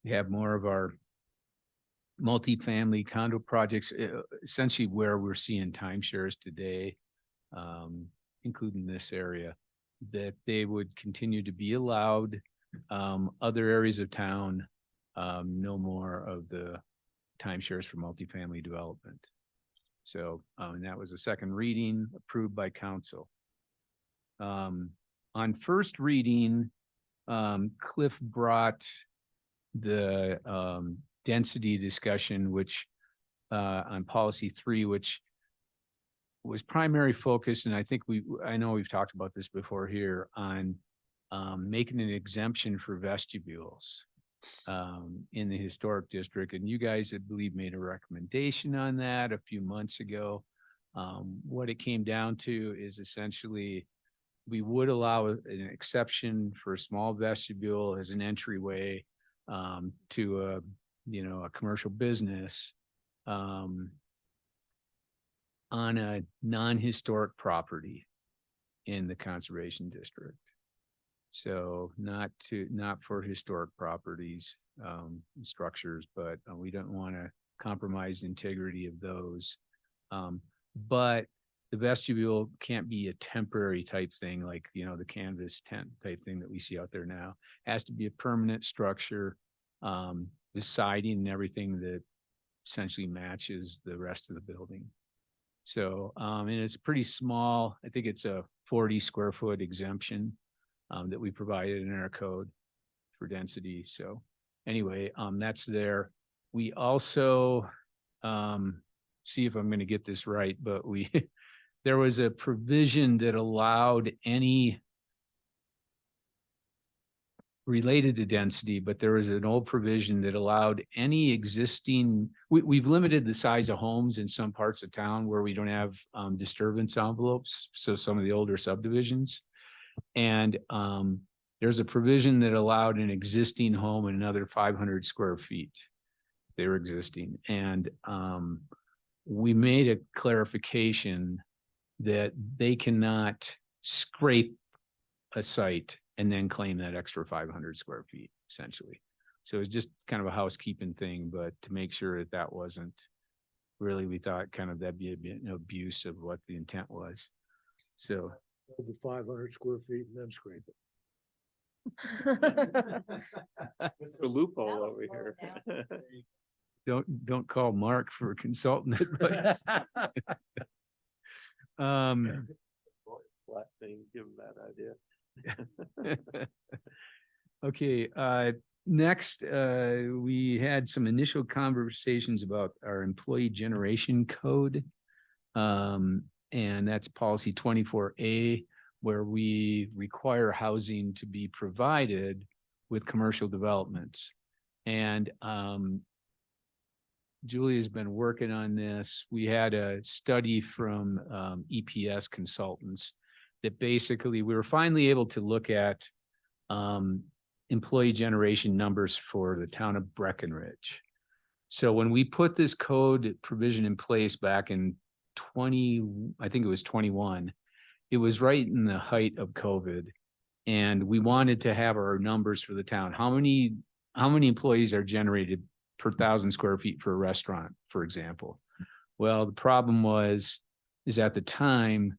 we have more of our multifamily condo projects, essentially where we're seeing timeshares today, including this area, that they would continue to be allowed. Other areas of town, no more of the timeshares for multifamily development. So, and that was a second reading approved by council. On first reading, Cliff brought the density discussion, which on policy 3, which was primary focus, and I know we've talked about this before here, on making an exemption for vestibules in the historic district. And you guys, I believe, made a recommendation on that a few months ago. What it came down to is essentially we would allow an exception for a small vestibule as an entryway to a commercial business on a non-historic property in the conservation district. So not for historic properties, structures, but we don't want to compromise the integrity of those. But the vestibule can't be a temporary type thing like, the canvas tent type thing that we see out there now. It has to be a permanent structure, the siding and everything that essentially matches the rest of the building. So, and it's pretty small. I think it's a 40 square foot exemption that we provided in our code for density. So anyway, that's there. We also, see if I'm going to get this right, but there was a provision that allowed any related to density, but there was an old provision that allowed any existing, we've limited the size of homes in some parts of town where we don't have disturbance envelopes. So some of the older subdivisions. And there's a provision that allowed an existing home in another 500 square feet. They were existing. And we made a clarification that they cannot scrape a site and then claim that extra 500 square feet, essentially. So it's just kind of a housekeeping thing, but to make sure that that wasn't really, we thought kind of that'd be an abuse of what the intent was. So The 500 square feet and then scrape it. It's the loophole over here. don't call Mark for consultant advice. Last thing, give him that idea. Okay, next, we had some initial conversations about our employee generation code. And that's policy 24A, where we require housing to be provided with commercial developments. And Julia's been working on this. We had a study from EPS consultants that basically we were finally able to look at employee generation numbers for the town of Breckenridge. So when we put this code provision in place back in I think it was 21, it was right in the height of COVID. And we wanted to have our numbers for the town. How many employees are generated per 1,000 square feet for a restaurant, for example? Well, the problem is at the time,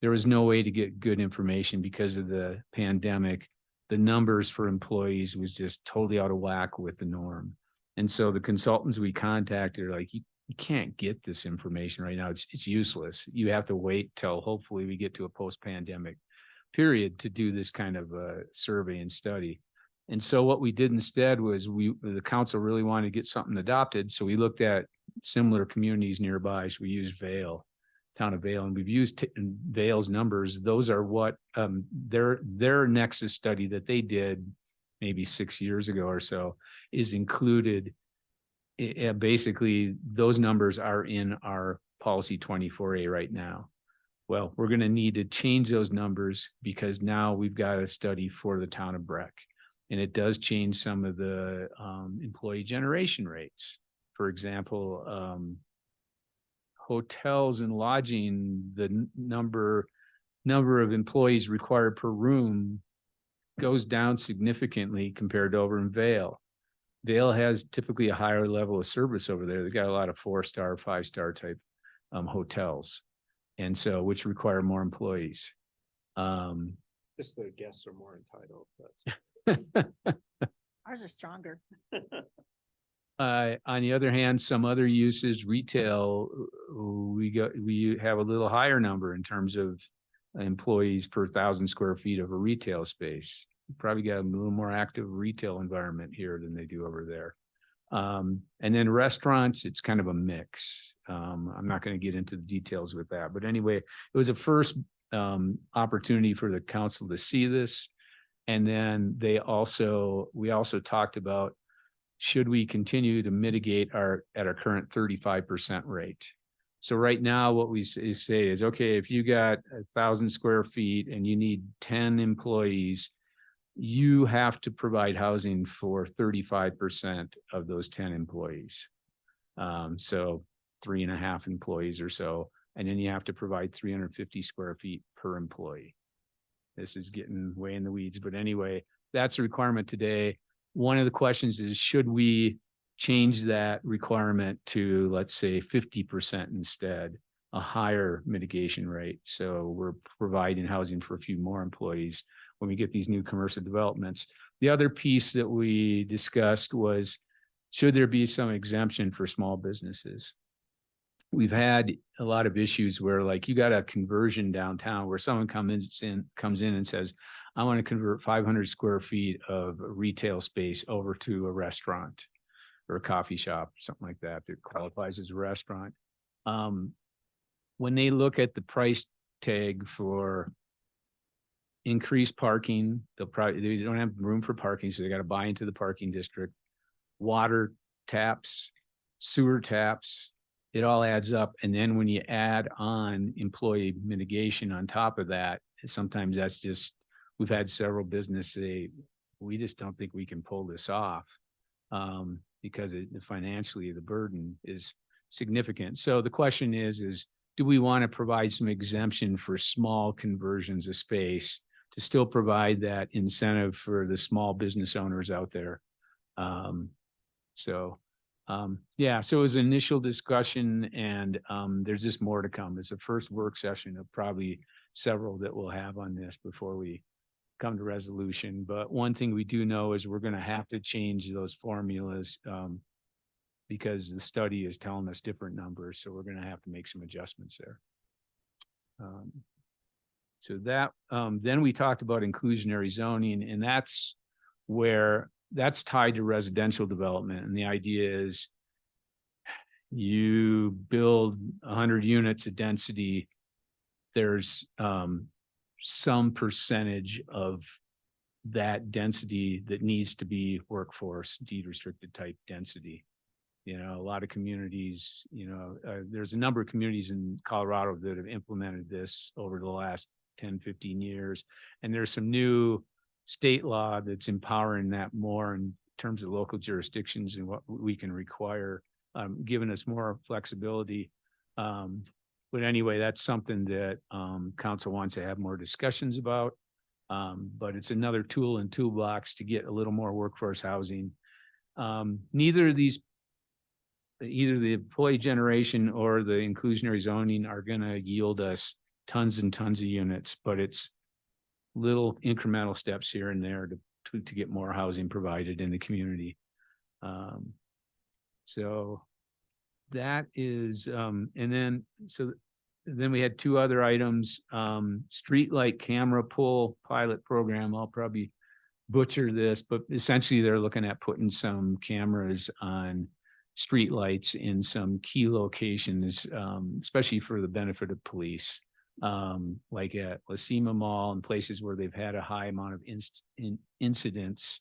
there was no way to get good information because of the pandemic. The numbers for employees was just totally out of whack with the norm. And so the consultants we contacted are like, you can't get this information right now. It's useless. You have to wait till hopefully we get to a post-pandemic period to do this kind of a survey and study. And so what we did instead was the council really wanted to get something adopted. So we looked at similar communities nearby. So we used Vail, town of Vail, and we've used Vail's numbers. Those are what their nexus study that they did maybe 6 years ago or so is included. Basically, those numbers are in our policy 24A right now. Well, we're going to need to change those numbers because now we've got a study for the town of Breck. And it does change some of the employee generation rates. For example, hotels and lodging, the number of employees required per room goes down significantly compared to over in Vail. Vail has typically a higher level of service over there. They've got a lot of 4-star, 5-star type hotels. And so, which require more employees. Just the guests are more entitled. That's Ours are stronger. On the other hand, some other uses, retail, we have a little higher number in terms of employees per 1,000 square feet of a retail space. Probably got a little more active retail environment here than they do over there. And then restaurants, it's kind of a mix. I'm not going to get into the details with that, but anyway, it was a first opportunity for the council to see this. And then we also talked about, should we continue to mitigate at our current 35% rate? So right now, what we say is, okay, if you got 1,000 square feet and you need 10 employees, you have to provide housing for 35% of those 10 employees. So 3.5 employees or so, and then you have to provide 350 square feet per employee. This is getting way in the weeds, but anyway, that's a requirement today. One of the questions is, should we change that requirement to, let's say, 50% instead, a higher mitigation rate? So we're providing housing for a few more employees when we get these new commercial developments. The other piece that we discussed was, should there be some exemption for small businesses? We've had a lot of issues where, like, you got a conversion downtown where someone comes in and says, I want to convert 500 square feet of retail space over to a restaurant or a coffee shop, something like that, that qualifies as a restaurant. When they look at the price tag for increased parking, they don't have room for parking, so they got to buy into the parking district, water taps, sewer taps, it all adds up. And then when you add on employee mitigation on top of that, sometimes that's just, we've had several businesses say, we just don't think we can pull this off because financially the burden is significant. So the question is do we want to provide some exemption for small conversions of space to still provide that incentive for the small business owners out there? Yeah, so it was an initial discussion, and there's just more to come. It's the first work session of probably several that we'll have on this before we come to resolution. But one thing we do know is we're going to have to change those formulas because the study is telling us different numbers. So we're going to have to make some adjustments there. So that then we talked about inclusionary zoning, and that's tied to residential development. And the idea is you build 100 units of density, there's some percentage of that density that needs to be workforce, deed restricted type density. You know, a lot of communities, there's a number of communities in Colorado that have implemented this over the last 10, 15 years. And there's some new state law that's empowering that more in terms of local jurisdictions and what we can require, giving us more flexibility. But anyway, that's something that council wants to have more discussions about. But it's another tool in toolbox to get a little more workforce housing. Neither of these, either the employee generation or the inclusionary zoning are gonna yield us tons and tons of units, but it's little incremental steps here and there to get more housing provided in the community. So that is, and then we had two other items, streetlight camera pull pilot program. I'll probably butcher this, but essentially they're looking at putting some cameras on streetlights in some key locations, especially for the benefit of police, like at Lacima Mall and places where they've had a high amount of incidents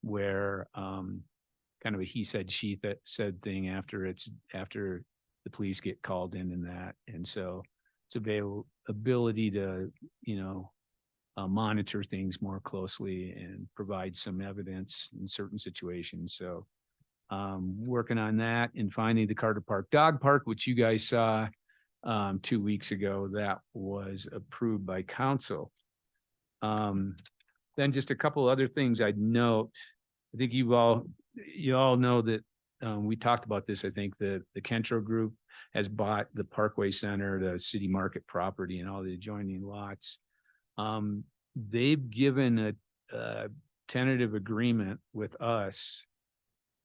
where kind of a he said, she said thing after the police get called in and that. And so it's ability to, monitor things more closely and provide some evidence in certain situations. So working on that. And finally, the Carter Park Dog Park, which you guys saw 2 weeks ago, that was approved by council. Then just a couple other things I'd note. I think you all know that we talked about this. I think the Kentro Group has bought the Parkway Center, the city market property and all the adjoining lots. They've given a tentative agreement with us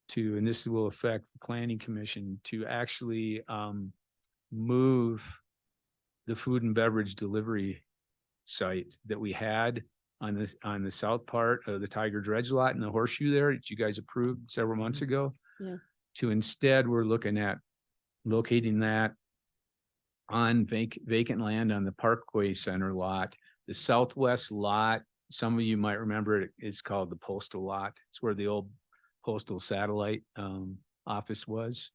to, and this will affect the planning commission, to actually move the food and beverage delivery site that we had on the south part of the Tiger Dredge lot and the horseshoe there that you guys approved several months ago. Yeah. To instead, we're looking at locating that on vacant land on the Parkway Center lot. The southwest lot, some of you might remember it is called the Postal Lot. It's where the old postal satellite office was.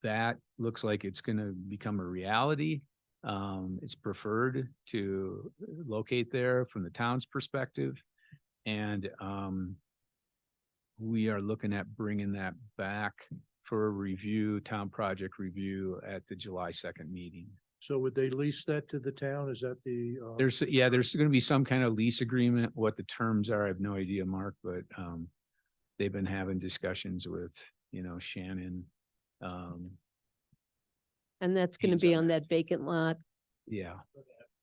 That looks like it's going to become a reality. It's preferred to locate there from the town's perspective. And we are looking at bringing that back for a review, town project review at the July 2nd meeting. So would they lease that to the town? Is that the? There's going to be some kind of lease agreement. What the terms are, I have no idea, Mark, but they've been having discussions with, Shannon. And that's gonna be on that vacant lot. Yeah.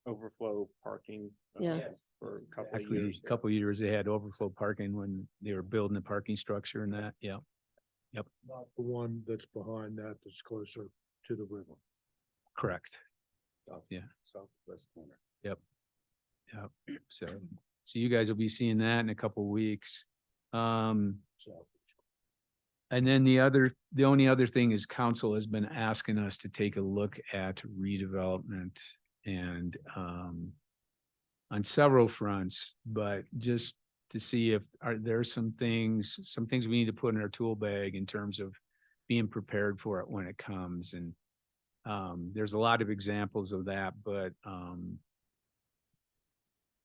Overflow parking. Yeah. For a couple of Actually, years. a couple of years they had overflow parking when they were building the parking structure and that. Yeah. Not the one that's behind that, that's closer to the river. Correct. Yeah. Southwest corner. Yep. So you guys will be seeing that in a couple of weeks. And then the only other thing is council has been asking us to take a look at redevelopment and on several fronts, but just to see if there some things we need to put in our tool bag in terms of being prepared for it when it comes. And there's a lot of examples of that, but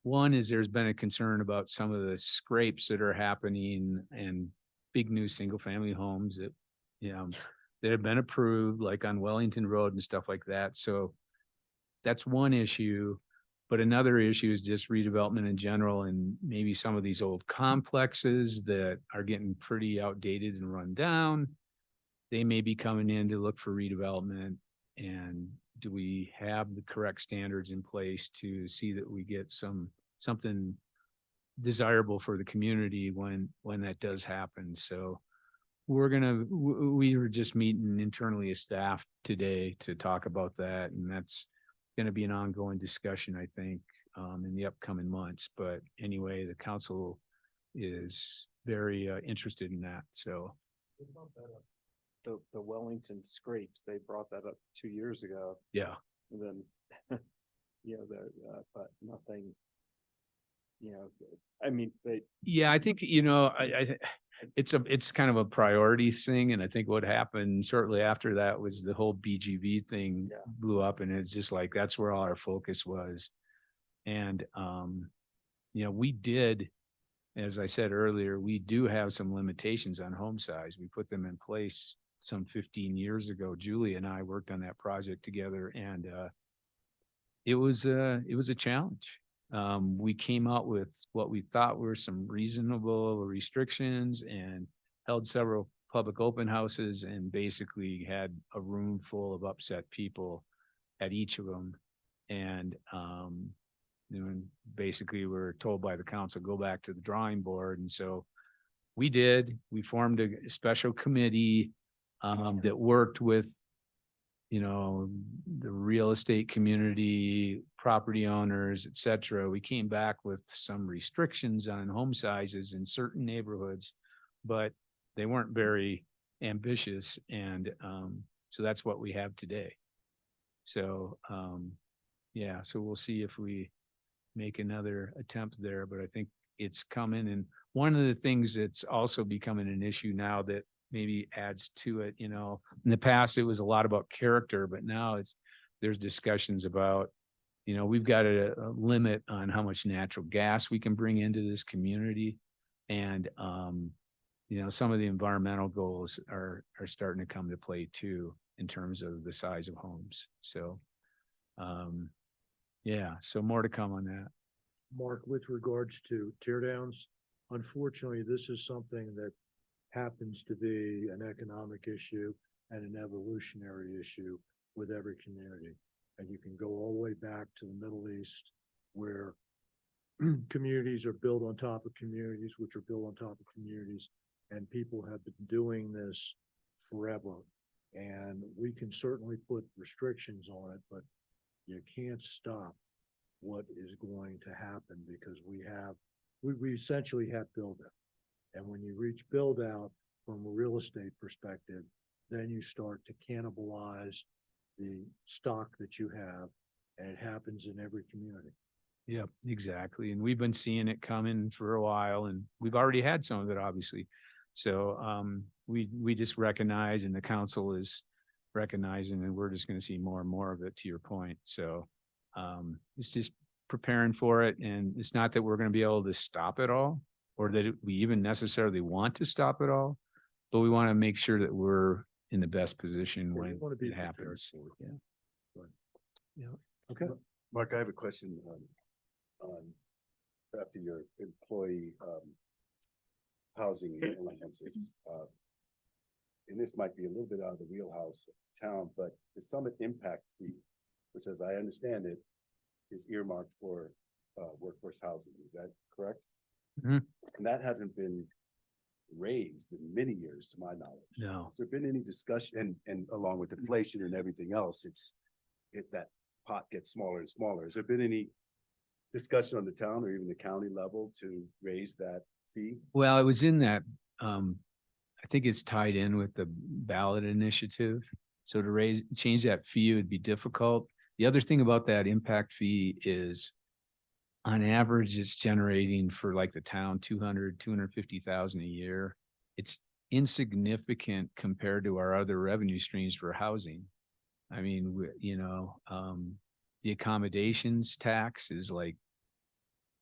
one is there's been a concern about some of the scrapes that are happening and big new single family homes that, that have been approved, like on Wellington Road and stuff like that. So that's one issue. But another issue is just redevelopment in general, and maybe some of these old complexes that are getting pretty outdated and run down. They may be coming in to look for redevelopment. And do we have the correct standards in place to see that we get something desirable for the community when that does happen? So we were just meeting internally as staff today to talk about that, and that's going to be an ongoing discussion, I think, in the upcoming months. But anyway, the council is very interested in that. So The Wellington scrapes, they brought that up 2 years ago, yeah, and then, but nothing, I mean, yeah, I think, it's kind of a priority thing. And I think what happened shortly after that was the whole BGV thing blew up, and it's just like, that's where all our focus was. And, we did, as I said earlier, we do have some limitations on home size. We put them in place some 15 years ago. Julie and I worked on that project together, and it was a challenge. We came out with what we thought were some reasonable restrictions and held several public open houses and basically had a room full of upset people at each of them. And, basically we're told by the council, go back to the drawing board. And so we did, we formed a special committee that worked with, the real estate community, property owners, et cetera. We came back with some restrictions on home sizes in certain neighborhoods, but they weren't very ambitious. And so that's what we have today. So, yeah, so we'll see if we make another attempt there, but I think it's coming. And one of the things that's also becoming an issue now that maybe adds to it, in the past, it was a lot about character, but now there's discussions about, we've got a limit on how much natural gas we can bring into this community. And, some of the environmental goals are starting to come to play too, in terms of the size of homes. So, yeah, so more to come on that. Mark, with regards to tear downs, unfortunately, this is something that happens to be an economic issue and an evolutionary issue with every community. And you can go all the way back to the Middle East, where communities are built on top of communities, which are built on top of communities, and people have been doing this forever. And we can certainly put restrictions on it, but you can't stop what is going to happen, because we essentially have build out. And when you reach build out from a real estate perspective, then you start to cannibalize the stock that you have, and it happens in every community. Yep, exactly. And we've been seeing it coming for a while, and we've already had some of it, obviously. So we just recognize, and the council is recognizing, and we're just going to see more and more of it, to your point. So it's just preparing for it. And it's not that we're going to be able to stop it all, or that we even necessarily want to stop it all, but we want to make sure that we're in the best position Yeah, when we wanna be it prepared happens. for it. Yeah. Right. Yeah. Okay. Mark, I have a question on after your employee housing allowances. And this might be a little bit out of the wheelhouse of town, but the Summit Impact Fee, which, as I understand it, is earmarked for workforce housing. Is that correct? Mhm. And that hasn't been raised in many years, to my knowledge. No. Has there been any discussion, and along with inflation and everything else, that pot gets smaller and smaller. Has there been any discussion on the town or even the county level to raise that fee? Well, it was in that, I think it's tied in with the ballot initiative. So to change that fee would be difficult. The other thing about that impact fee is, on average, it's generating for like the town 250,000 a year. It's insignificant compared to our other revenue streams for housing. I mean, the accommodations tax is like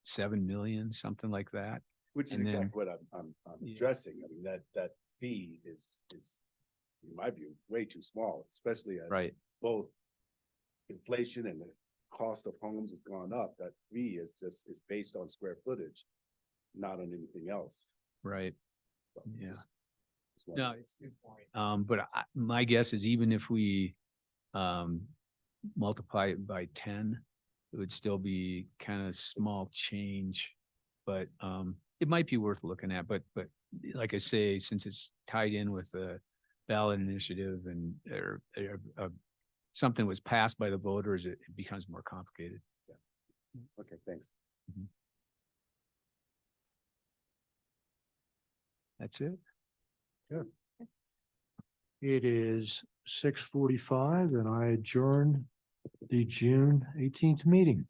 7 million, something like that. Which is And then- exactly what I'm Yeah. addressing. I mean, that fee is, in my view, way too small, especially as Right. both inflation and the cost of homes has gone up. That fee is based on square footage, not on anything else. Right. So Yeah. just wanted- No, it's a good point. But my guess is, even if we multiply it by 10, it would still be kind of small change. But it might be worth looking at. But like I say, since it's tied in with the ballot initiative and something was passed by the voters, it becomes more complicated. Okay, thanks. That's it. It is 6:45, and I adjourn the June 18th meeting.